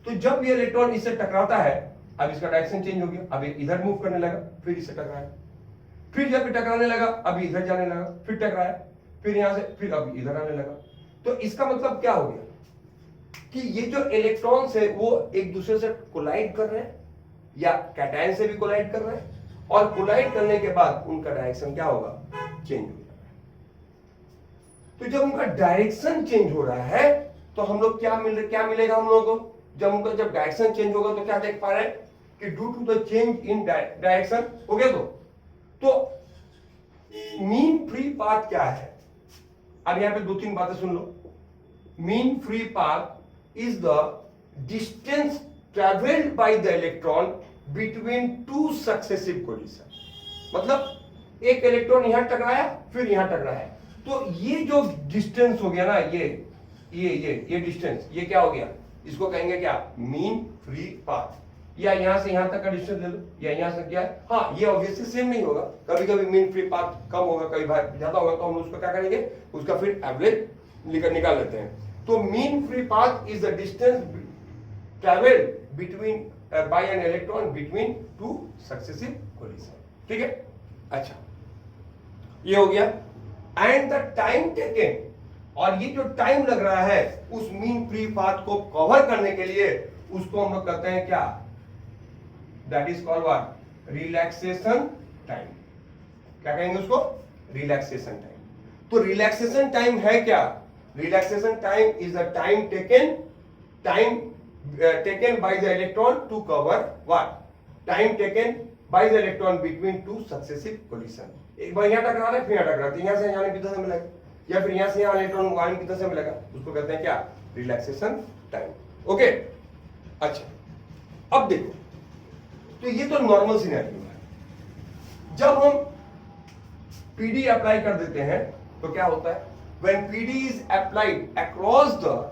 Speaker 1: तो जब ये इलेक्ट्रॉन इससे टकराता है, अब इसका डायरेक्शन चेंज हो गया, अब इधर मूव करने लगा, फिर इससे टकराया, फिर जब टकराने लगा अब इधर जाने लगा, फिर टकराया, फिर यहां से फिर अब इधर आने लगा। तो इसका मतलब क्या हो गया कि ये जो इलेक्ट्रॉन्स है वो एक दूसरे से कोलाइड कर रहे हैं या कैटायन से भी कोलाइड कर रहे हैं, और कोलाइड करने के बाद उनका डायरेक्शन क्या होगा, चेंज हो जाएगा। तो जब उनका डायरेक्शन चेंज हो रहा है तो हम लोग क्या मिलेगा हम लोगों को, जब डायरेक्शन चेंज होगा तो क्या देख पा रहे हैं कि due to the change in direction हो गया। तो मीन फ्री पाथ क्या है, अब यहां पे दो तीन बातें सुन लो। Mean free path is the distance travelled by the electron between two successive collision. मतलब एक इलेक्ट्रॉन यहां टकराया फिर यहां टकराया, तो ये जो डिस्टेंस हो गया ना, ये डिस्टेंस, ये क्या हो गया, इसको कहेंगे क्या, मीन फ्री पाथ। या यहां से यहां तक का डिस्टेंस ले लो, या यहां से क्या है, हाँ ये ऑब्वियसली सेम नहीं होगा, कभी कभी मीन फ्री पाथ कम होगा, कभी ज्यादा होगा, तो हम उसको क्या करेंगे, उसका फिर एवरेज निकाल लेते हैं। तो mean free path is the distance travelled between by an electron between two successive collision, ठीक है। अच्छा, ये हो गया। एंड द टाइम टेकन, और ये जो टाइम लग रहा है उस मीन फ्री पाथ को कवर करने के लिए, उसको हम लोग कहते हैं क्या, that is called what, relaxation time. क्या कहेंगे उसको, रिलैक्सेशन टाइम। तो रिलैक्सेशन टाइम है क्या, relaxation time is the time taken by the electron to cover what, time taken by the electron between two successive collision. एक बार यहां टकरा रहा है फिर यहां टकरा, यहां से यहां कितना समय लगेगा, या फिर यहां से यहां इलेक्ट्रॉन आने कितना समय लगा, उसको कहते हैं क्या, रिलैक्सेशन टाइम। ओके, अच्छा अब देखो, तो ये तो नॉर्मल सिनेरियो है। जब हम पीडी अप्लाई कर देते हैं तो क्या होता है, when PD is applied across the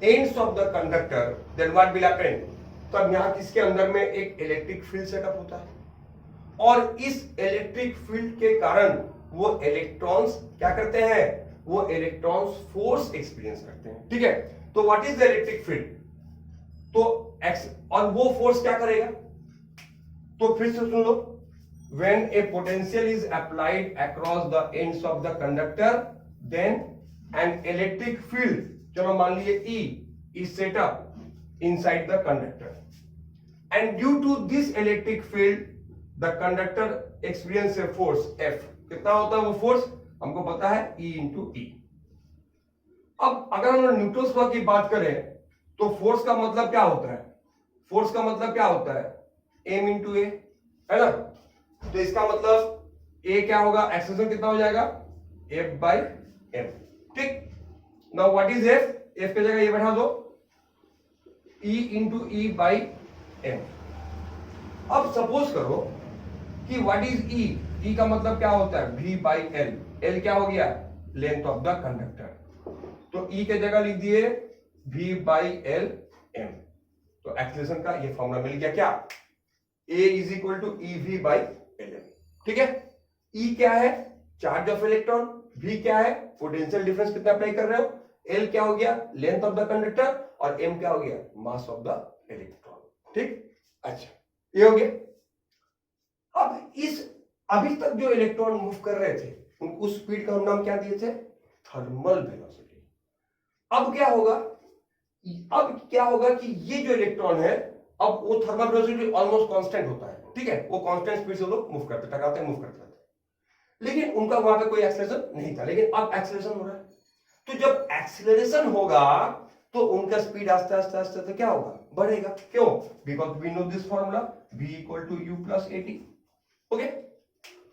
Speaker 1: ends of the conductor, then what will happen, तब यहां किसके अंदर में एक इलेक्ट्रिक फील्ड सेटअप होता है, और इस इलेक्ट्रिक फील्ड के कारण वो इलेक्ट्रॉन्स क्या करते हैं, वो इलेक्ट्रॉन्स फोर्स एक्सपीरियंस करते हैं, ठीक है। तो what is the electric field, तो एक्स, और वो फोर्स क्या करेगा, तो फिर से सुन लो, when a potential is applied across the ends of the conductor, then an electric field, चलो मान लीजिए E is set up inside the conductor, and due to this electric field the conductor experience a force F। कितना होता है वो force, हमको पता है E इंटू E। अब अगर हम न्यूटन्स लॉ की बात करें तो फोर्स का मतलब क्या होता है, फोर्स का मतलब क्या होता है, m इंटू ए, है ना। तो इसका मतलब A क्या होगा, एक्सेलरेशन कितना हो जाएगा, F बाई m, ठीक। Now what is F? F की जगह ये बैठा दो E into E by M. अब सपोज करो कि व्हाट इज E? E का मतलब क्या होता है? V by L। L क्या हो गया? Length of the conductor. तो E के जगह लिख दिए V बाई L M। तो एक्सीलरेशन का ये फॉर्मूला मिल गया क्या? A is equal to EV by LM। ठीक है। E क्या है? Charge of electron. V क्या है? पोटेंशियल डिफरेंस कितना अप्लाई कर रहे हो। L क्या हो गया? Length of the conductor. और M क्या हो गया? मास ऑफ द इलेक्ट्रॉन। ठीक, अच्छा ये हो गया। अब इस अभी तक जो इलेक्ट्रॉन मूव कर रहे थे उस स्पीड का हम नाम क्या दिए थे? Thermal velocity. अब क्या होगा? अब क्या होगा कि ये जो इलेक्ट्रॉन है, अब वो थर्मल वेलोसिटी ऑलमोस्ट कांस्टेंट होता है। ठीक है, वो कांस्टेंट स्पीड से लोग मूव करते, टकराते हैं, मूव करते रहते हैं। लेकिन उनका वहां पे कोई एक्सेलरेशन नहीं था, लेकिन अब एक्सेलरेशन हो रहा है। तो जब एक्सेलरेशन होगा तो उनका स्पीड आस्ते आस्ते आस्ते आस्ते क्या होगा? बढ़ेगा। क्यों? Because we know this formula v equal to u plus at। Okay,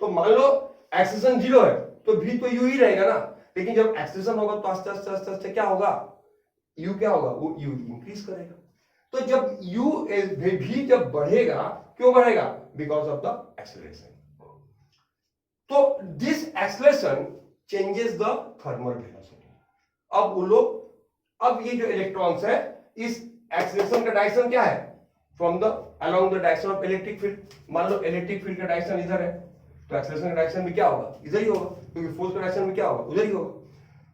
Speaker 1: तो मान लो एक्सेलरेशन 0 है तो v तो u ही रहेगा ना, लेकिन जब एक्सेलरेशन होगा तो आस्ते आस्ते आस्ते आस्ते क्या होगा? u क्या होगा? वो u इंक्रीज करेगा। तो जब u v जब बढ़ेगा, क्यों बढ़ेगा? Because of the acceleration. तो this acceleration changes the thermal velocity. अब वो लोग, अब ये जो इलेक्ट्रॉन्स है, इस एक्सेलरेशन का डायरेक्शन क्या है? From the along the direction of electric field. मान लो इलेक्ट्रिक फील्ड का डायरेक्शन इधर है, तो एक्सेलरेशन का डायरेक्शन भी क्या होगा? इधर ही होगा, क्योंकि फोर्स का डायरेक्शन भी क्या होगा? उधर ही होगा।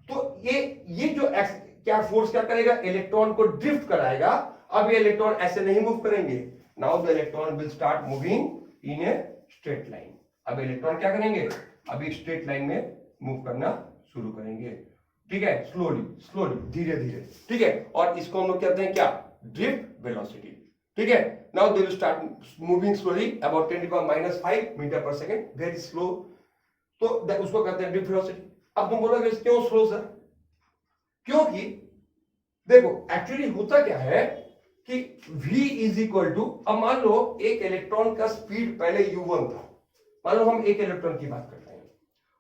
Speaker 1: तो ये जो क्या फोर्स क्या करेगा? इलेक्ट्रॉन को ड्रिफ्ट कराएगा। अब ये इलेक्ट्रॉन ऐसे नहीं मूव करेंगे। Now the electron will start moving in a straight line. अब इलेक्ट्रॉन क्या करेंगे? अभी स्ट्रेट लाइन में मूव करना शुरू करेंगे। ठीक है, स्लोली स्लोली, धीरे धीरे। ठीक है, और इसको हम लोग कहते हैं क्या? Drift velocity. ठीक है, now they will start moving slowly about 10⁻⁵ metre per second, very slow. तो उसको कहते हैं ड्रिफ्ट वेलोसिटी। अब तुम बोलोगे क्यों स्लो सर? क्योंकि देखो एक्चुअली होता क्या है कि v इज इक्वल टू, अब मान लो एक इलेक्ट्रॉन का स्पीड पहले u1 था। मान लो हम एक इलेक्ट्रॉन की बात कर रहे हैं,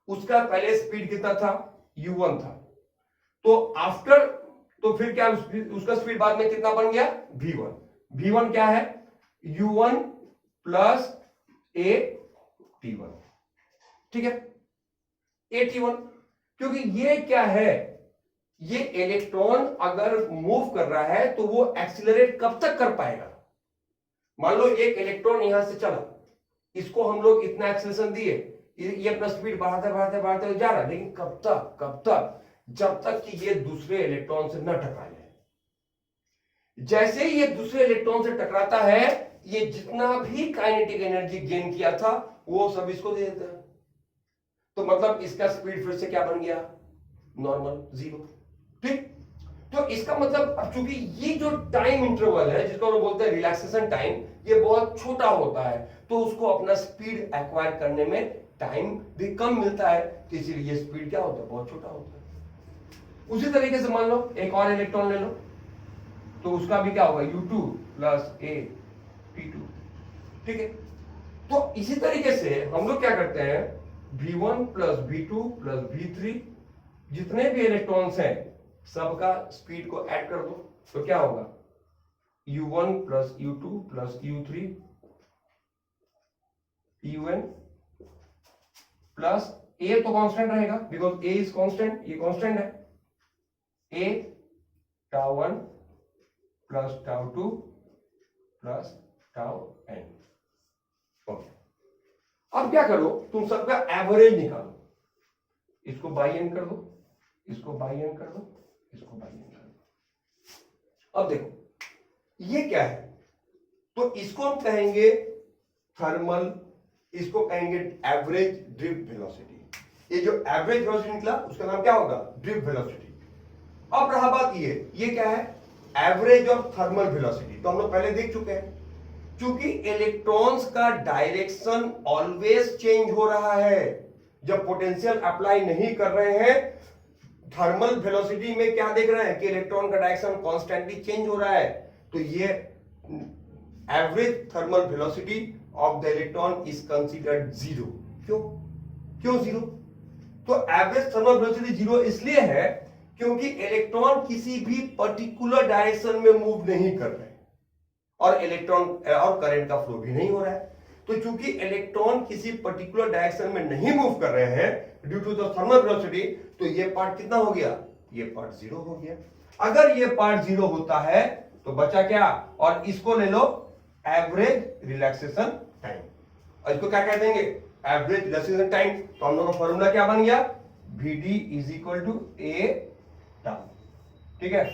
Speaker 1: उसका पहले स्पीड कितना था? u1 था। तो आफ्टर, तो फिर क्या उसका स्पीड बाद में कितना बन गया? v1। v1 क्या है? u1 plus at1। ठीक है, at1। क्योंकि ये क्या है? ये इलेक्ट्रॉन अगर मूव कर रहा है तो वो एक्सीलरेट कब तक कर पाएगा? मान लो एक इलेक्ट्रॉन यहां से चला, इसको हम लोग इतना एक्सेलरेशन दिए, ये अपना स्पीड बढ़ाते बढ़ाते बढ़ाते जा रहा है, लेकिन कब तक? कब तक? जब तक कि ये दूसरे इलेक्ट्रॉन से न टकरा जाए। जैसे ही ये दूसरे इलेक्ट्रॉन से टकराता है, ये जितना भी काइनेटिक एनर्जी गेन किया था वो सब इसको दे देता है। तो मतलब इसका स्पीड फिर से क्या बन गया? नॉर्मल, 0। ठीक, तो इसका मतलब अब चूंकि ये जो टाइम इंटरवल है जिसको हम बोलते हैं रिलैक्सेशन टाइम, ये बहुत छोटा होता है, तो उसको अपना स्पीड एक्वायर करने में टाइम भी कम मिलता है, तो इसीलिए ये स्पीड क्या होता है? बहुत छोटा होता है। उसी तरीके से मान लो एक और इलेक्ट्रॉन ले लो, तो उसका भी क्या होगा? u2 plus at2। ठीक है, तो इसी तरीके से हम लोग क्या करते हैं? v1 plus v2 plus v3, जितने भी इलेक्ट्रॉन्स हैं सबका स्पीड को ऐड कर दो, तो क्या होगा? u1 plus u2 plus u3 un plus a तो कांस्टेंट रहेगा, बिकॉज a इज कांस्टेंट, ये कांस्टेंट है। a τ1 plus τ2 plus τn। Okay, अब क्या करो? तुम सबका एवरेज निकालो। इसको बाई एन कर दो, इसको बाई एन कर दो, इसको बाई एन कर दो। अब देखो ये क्या है? तो इसको हम कहेंगे थर्मल, इसको कहेंगे एवरेज ड्रिफ्ट वेलोसिटी। ये जो एवरेज वेलोसिटी निकला उसका नाम क्या होगा? Drift velocity. अब रहा बात ये क्या है? Average of thermal velocity. तो हम लोग पहले देख चुके हैं, क्योंकि इलेक्ट्रॉन्स का डायरेक्शन ऑलवेज चेंज हो रहा है। जब पोटेंशियल अप्लाई नहीं कर रहे हैं, थर्मल वेलोसिटी में क्या देख रहे हैं कि इलेक्ट्रॉन का डायरेक्शन कॉन्स्टेंटली चेंज हो रहा है। तो ये average thermal velocity of the electron is considered 0। क्यों 0? तो एवरेज थर्मल वेलोसिटी 0 इसलिए है क्योंकि इलेक्ट्रॉन किसी भी पर्टिकुलर डायरेक्शन में मूव नहीं कर रहे और इलेक्ट्रॉन और करंट का फ्लो भी नहीं हो रहा है। तो चूंकि इलेक्ट्रॉन किसी पर्टिकुलर डायरेक्शन में नहीं मूव कर रहे हैं due to the thermal velocity, तो ये पार्ट कितना हो गया, ये पार्ट जीरो हो गया। अगर ये पार्ट जीरो होता है तो बचा क्या, और इसको ले लो एवरेज रिलैक्सेशन टाइम, और इसको क्या कह देंगे, एवरेज रिलैक्सेशन टाइम। तो हम लोग का फॉर्मूला क्या बन गया, VD is equal to a tau, ठीक है।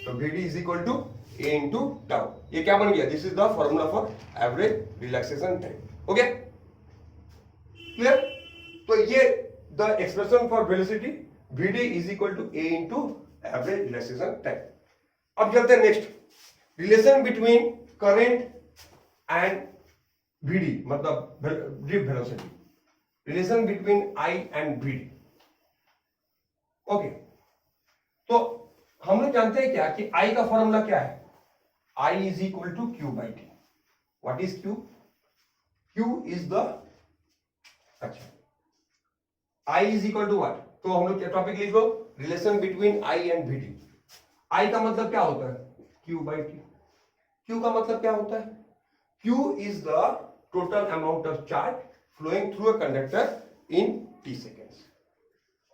Speaker 1: तो VD is equal to A into tau, ये क्या बन गया, this is the formula for average relaxation time. हो गया क्लियर। तो ये the expression for velocity VD is equal to A into average relaxation time. अब चलते हैं next, relation between current and VD, मतलब drift velocity, relation between I and VD। Okay, तो हम लोग जानते हैं क्या कि I का फॉर्मूला क्या है, I is equal to Q by T। What is Q? Q is the, अच्छा, I is equal to what, तो हम लोग क्या टॉपिक लिख लो, relation between I and VD। I का मतलब क्या होता है, Q बाई T। Q का मतलब क्या होता है, Q is the total amount of charge flowing through a conductor in T seconds.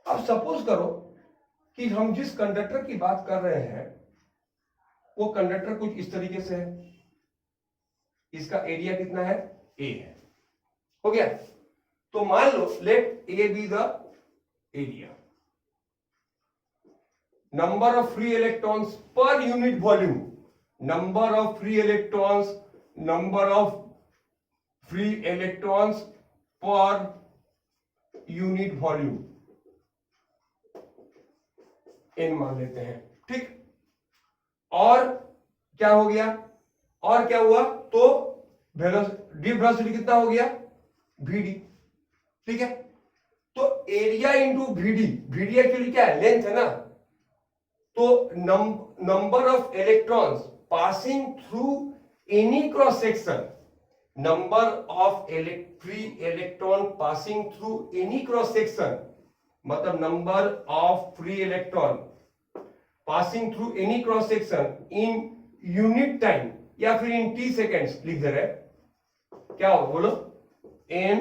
Speaker 1: अब सपोज करो कि हम जिस कंडक्टर की बात कर रहे हैं वो कंडक्टर कुछ इस तरीके से है, इसका एरिया कितना है, A है। हो गया, तो मान लो let A be the area, number of free electrons per unit volume, number of free electrons, number of free electrons per unit volume n मान लेते हैं, ठीक। और क्या हो गया, और क्या हुआ, तो ड्रिफ्ट वेलोसिटी कितना हो गया, VD, ठीक है। तो area into VD, VD actually क्या है, लेंथ है ना, तो number of electrons passing through any cross section, number of free electron passing through any cross section, मतलब number of free electron passing through any cross section in unit time या फिर इन T seconds लिख दे रहे, क्या हो बोलो, N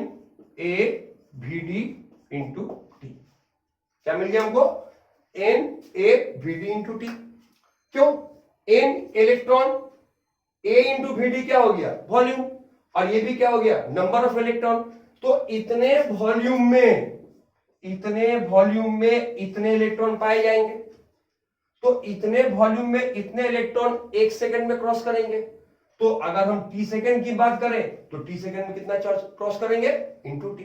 Speaker 1: A VD into T। क्या मिल गया हमको, N A VD into T। क्यों, N electron, A into VD क्या हो गया, वॉल्यूम, और ये भी क्या हो गया, नंबर ऑफ इलेक्ट्रॉन। तो इतने वॉल्यूम में, इतने वॉल्यूम में इतने इलेक्ट्रॉन पाए जाएंगे, तो इतने वॉल्यूम में इतने इलेक्ट्रॉन एक सेकंड में क्रॉस करेंगे। तो अगर हम T सेकंड की बात करें तो T सेकंड में कितना चार्ज क्रॉस करेंगे, इंटू T।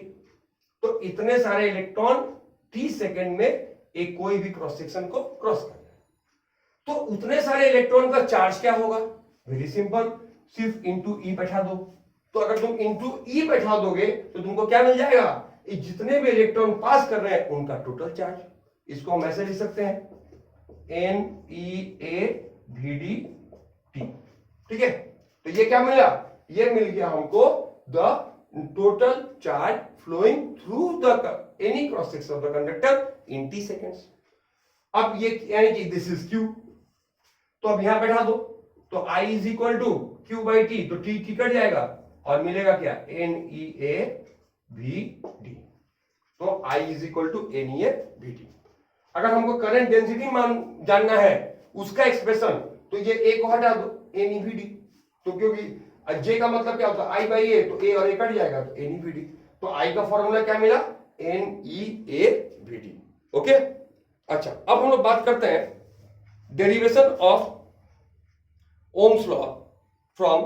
Speaker 1: तो इतने सारे इलेक्ट्रॉन T सेकंड में एक कोई भी क्रॉस सेक्शन को क्रॉस कर रहे हैं, तो उतने सारे इलेक्ट्रॉन का चार्ज क्या होगा, वेरी सिंपल, सिर्फ इंटू E बैठा दो। तो अगर तुम इंटू E बैठा दोगे तो तुमको क्या मिल जाएगा, जितने भी इलेक्ट्रॉन पास कर रहे हैं उनका टोटल चार्ज। इसको हम ऐसे लिख सकते हैं, NEA VD T, ठीक है। तो ये क्या मिला, ये मिल गया हमको the total charge flowing through the any cross section of the conductor in T seconds. अब ये यानी कि दिस इज Q, तो अब यहां बैठा दो, तो I is equal to Q by T, तो T कट जाएगा और मिलेगा क्या, NEA VD। तो I is equal to NEA VD। अगर हमको करंट डेंसिटी मान जानना है उसका एक्सप्रेशन, तो ये A को हटा दो, NEVD। तो क्योंकि J का मतलब क्या होता है, I बाई A, तो A और A कट जाएगा तो NEVD। तो I का फॉर्मूला क्या मिला, NEAVD। ओके, अच्छा, अब हम लोग बात करते हैं derivation of Ohm's law from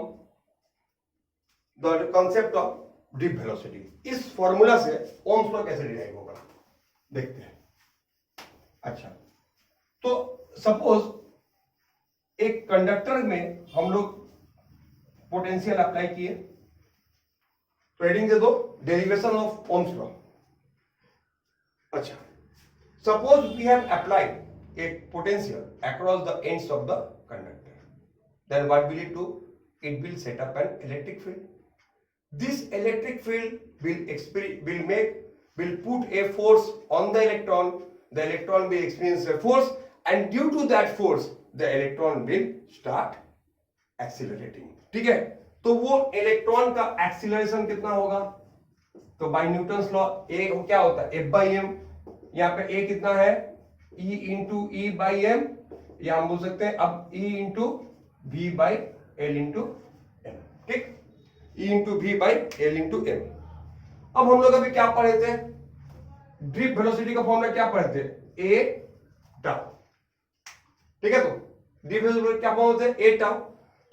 Speaker 1: the concept of drift velocity. इस फॉर्मूला से ओम्स लॉ कैसे डिराइव होगा, देखते हैं। अच्छा, तो सपोज एक कंडक्टर में हम लोग पोटेंशियल अप्लाई किए, तो हेडिंग दे दो डेरिवेशन ऑफ ओम्स लॉ। अच्छा, suppose we have applied a potential across the ends of the conductor, then what will it do, it will set up an electric field. This electric field will put a force on the electron the electron will experience a force, and due to that force the electron will start accelerating. ठीक है, तो वो electron का acceleration कितना होगा? तो bye Newton's law A क्या होता है? F by m. यहाँ पे ए कितना है? E into E by m, या हम बोल सकते हैं अब E into V by L into m. ठीक, E into V by L into m. अब हम लोग अभी क्या पढ़े थे? ड्रिफ्ट वेलोसिटी का फॉर्मूला क्या पढ़े थे? ए टाउ. ठीक है, तो ड्रिफ्ट वेलोसिटी क्या फॉर्मूला होता है? ए टाउ.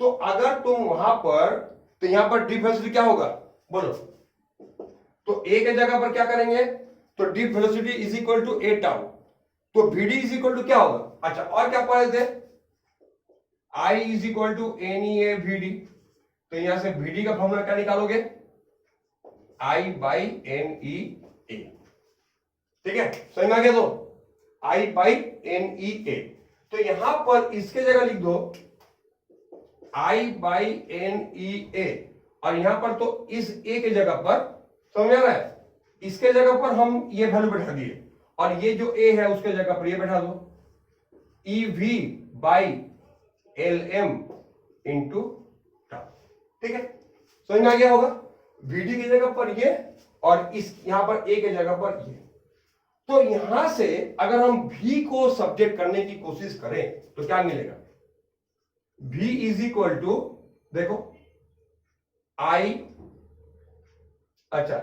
Speaker 1: तो अगर तुम वहां पर, तो यहां पर ड्रिफ्ट वेलोसिटी क्या होगा बोलो? तो ए के जगह पर क्या करेंगे? तो drift velocity is equal to a tau. तो Vd इज इक्वल टू क्या होगा? अच्छा, और क्या पढ़े थे? I is equal to n e A Vd. तो यहां से Vd का फॉर्मूला क्या निकालोगे? I बाई एन ई ए. ठीक है, समझ में आ गया? तो I बाई एन ई ए. तो यहां पर इसके जगह लिख दो I बाई एन ई ए, और यहां पर तो इस ए के जगह पर, समझ आ रहा है, इसके जगह पर हम ये वैल्यू बैठा दिए, और ये जो ए है उसके जगह पर ये बैठा दो e V by L m into tau. ठीक है, समझ में आ गया होगा? वीडी की जगह पर ये, और इस यहां पर ए के जगह पर ये. तो यहां से अगर हम v को सब्जेक्ट करने की कोशिश करें तो क्या मिलेगा? v इज इक्वल टू, देखो I, अच्छा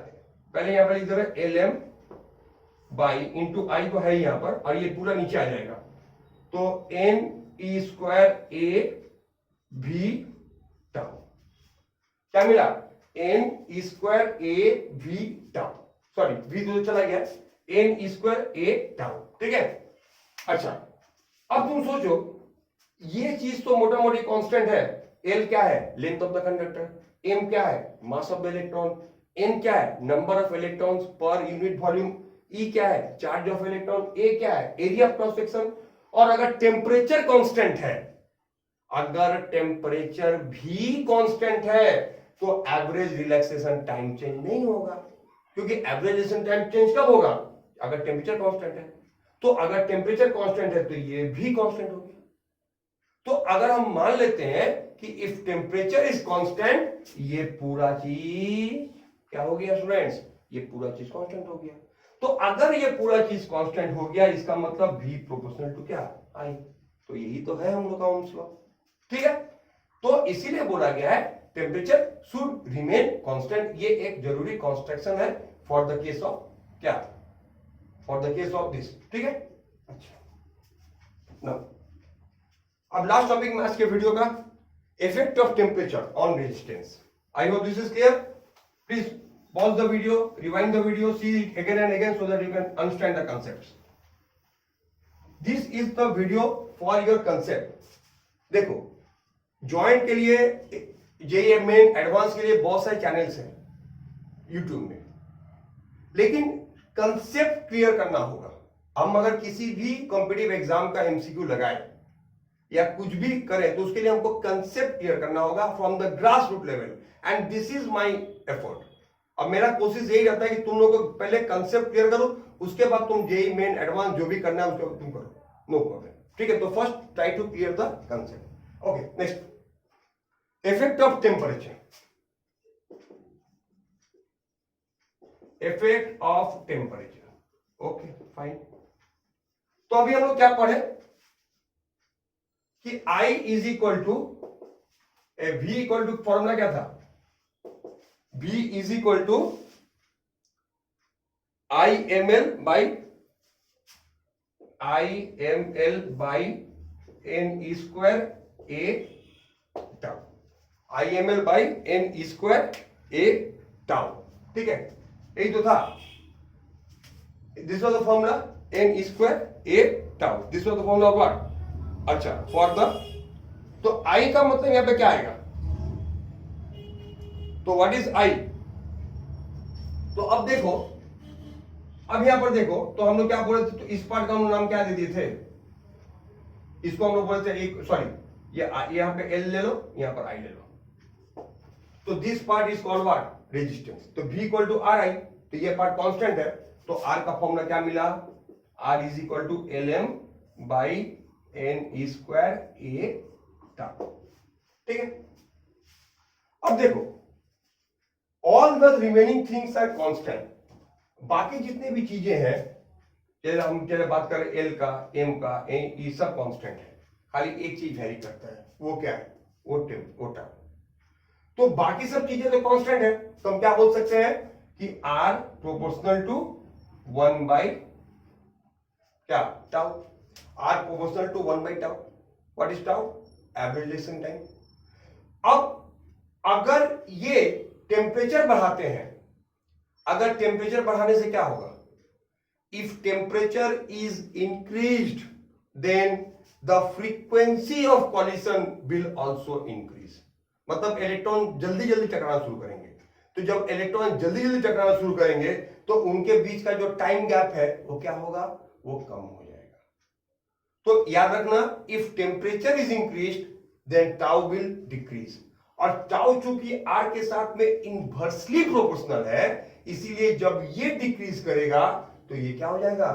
Speaker 1: पहले यहां पर लिख दो एल एम बाई इंटू आई तो है यहां पर, और ये पूरा नीचे आ जाएगा. तो n e square A V tau. क्या मिला? N e square A V tau. Sorry, V तो चला गया, n e square A tau. ठीक है, अच्छा अब तुम सोचो, ये चीज तो मोटा मोटी कांस्टेंट है. एल क्या है? Length of the conductor. M क्या है? Mass of the electron. N क्या है? Number of electrons per unit volume. E क्या है? Charge of electron. ए क्या है? Area of cross section. और अगर टेम्परेचर कांस्टेंट है, अगर टेम्परेचर भी कांस्टेंट है, तो एवरेज रिलैक्सेशन टाइम चेंज नहीं होगा, क्योंकि एवरेज रिलैक्सेशन टाइम चेंज कब होगा? अगर टेम्परेचर कांस्टेंट है. तो अगर टेम्परेचर कांस्टेंट है तो ये भी कांस्टेंट हो गया. तो अगर हम मान लेते हैं कि इफ टेम्परेचर इज कांस्टेंट, ये पूरा चीज क्या हो गया स्टूडेंट्स? ये पूरा चीज कांस्टेंट हो गया. तो अगर ये पूरा चीज कांस्टेंट हो गया, इसका मतलब v प्रोपोर्शनल टू क्या? I. तो यही तो है हम लोग का ओम्स लॉ. ठीक है, तो इसीलिए बोला गया है टेम्परेचर शुड रिमेन कांस्टेंट. ये एक जरूरी कंस्ट्रक्शन है फॉर द केस ऑफ क्या? For the case of this. ठीक है, अच्छा नाउ अब लास्ट टॉपिक में आज के वीडियो का, effect of temperature on resistance. I hope this is clear. Please pause the video, rewind the video, see it again and again so that you can understand the concepts. This is the video for your concept. देखो, joint के लिए, JEE main advance के लिए बहुत सारे channels हैं YouTube में, लेकिन कंसेप्ट क्लियर करना होगा. हम अगर किसी भी कॉम्पिटिटिव एग्जाम का एमसीक्यू लगाए या कुछ भी करें, तो उसके लिए हमको कंसेप्ट क्लियर करना होगा from the grass root level, and this is my effort. अब मेरा कोशिश यही रहता है कि तुम लोगों को पहले कंसेप्ट क्लियर करो, उसके बाद तुम जेईई मेन एडवांस जो भी करना है उसको तुम करो, नो प्रॉब्लम. ठीक है, तो first try to clear the concept. Okay, next, effect of temperature. Effect of temperature. Okay fine. तो अभी हम लोग क्या पढ़े कि I is equal to V equal to, formula क्या था? V is equal to IML by n e square A tau. IML by n e square A tau. ठीक है, यही तो था. This was the formula n e square A tau. This was the formula of what? अच्छा, for the, तो I का मतलब यहां पे क्या आएगा? तो व्हाट इज I? तो अब देखो, अब यहां पर देखो, तो हम लोग क्या बोले थे? तो इस पार्ट का हम नाम क्या दे दिए थे? इसको हम लोग बोले थे एक, सॉरी, ये यहां पे L ले लो, यहां पर I ले लो. तो this part is called what? Resistance. तो V इक्वल टू RI. तो ये पार्ट कांस्टेंट है, तो R का फॉर्मूला क्या मिला? R is equal to LM by N square A tau. ठीक है, अब देखो all the remaining things are constant. बाकी जितने भी चीजें हैं, जैसे हम चले बात करें L का, M का, ये सब कांस्टेंट है, खाली एक चीज वेरी करता है, वो क्या है, वो टाउ। तो बाकी सब चीजें तो कांस्टेंट है, तो हम क्या बोल सकते हैं कि R प्रोपोर्शनल टू 1 बाई क्या, tau. R proportional to 1 by tau. What is tau? Average reaction time. अब अगर ये टेम्परेचर बढ़ाते हैं, अगर टेम्परेचर बढ़ाने से क्या होगा, if temperature is increased then the frequency of collision will also increase. मतलब इलेक्ट्रॉन जल्दी जल्दी टकराना शुरू करेंगे, तो जब इलेक्ट्रॉन जल्दी जल्दी टकराना शुरू करेंगे तो उनके बीच का जो टाइम गैप है वो क्या होगा, वो कम हो जाएगा। तो याद रखना, if temperature is increased then tau will decrease. और टाउ चूंकि आर के साथ में इनवर्सली प्रोपोर्शनल है, इसीलिए जब ये डिक्रीज करेगा तो ये क्या हो जाएगा,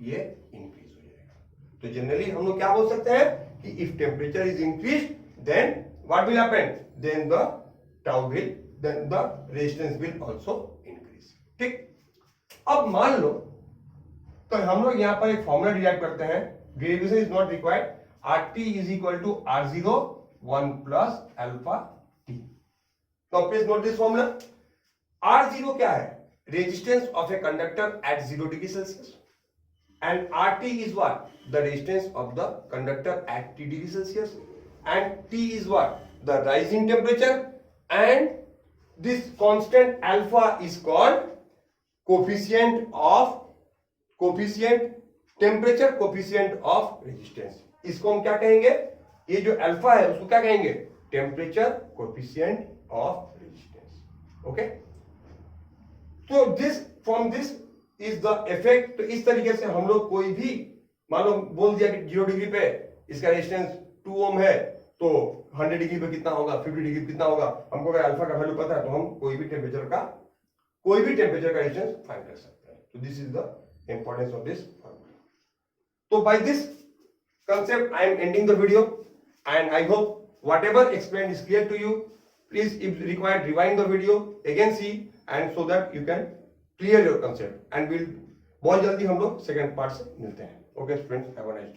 Speaker 1: ये इंक्रीज हो जाएगा। तो जनरली हम लोग क्या बोल सकते हैं कि if temperature is increased then what will happen, then the tau will, then the resistance will also increase. ठीक, अब मान लो तो हम लोग यहां पर एक फॉर्मूला डिराइव करते हैं, derivation is not required, RT is equal to R0 1 plus alpha T। Now please note this formula. R0 क्या है, resistance of a conductor at 0 degree Celsius, and RT is what, the resistance of the conductor at T degree Celsius, and T is what, the rising temperature, and this constant alpha is called coefficient temperature, coefficient of resistance. इसको हम क्या कहेंगे, ये जो alpha है उसको क्या कहेंगे, temperature coefficient of resistance. Okay, तो this from this is the effect. तो इस तरीके से हम लोग कोई भी, मान लो बोल दिया कि 0 डिग्री पे इसका रेजिस्टेंस 2 ओम है, तो 100 डिग्री पे कितना होगा, 50 डिग्री पे कितना होगा, हमको अगर अल्फा का वैल्यू पता है तो हम कोई भी टेम्परेचर का रेजिस्टेंस फाइंड कर सकते हैं। तो this is the importance of this formula. तो by this concept I am ending the video, and I hope whatever explained is clear to you. Please, if required, rewind the video again, see, and so that you can clear your concept, and we'll बहुत जल्दी हम लोग second part से मिलते हैं। Okay friends, have a nice day.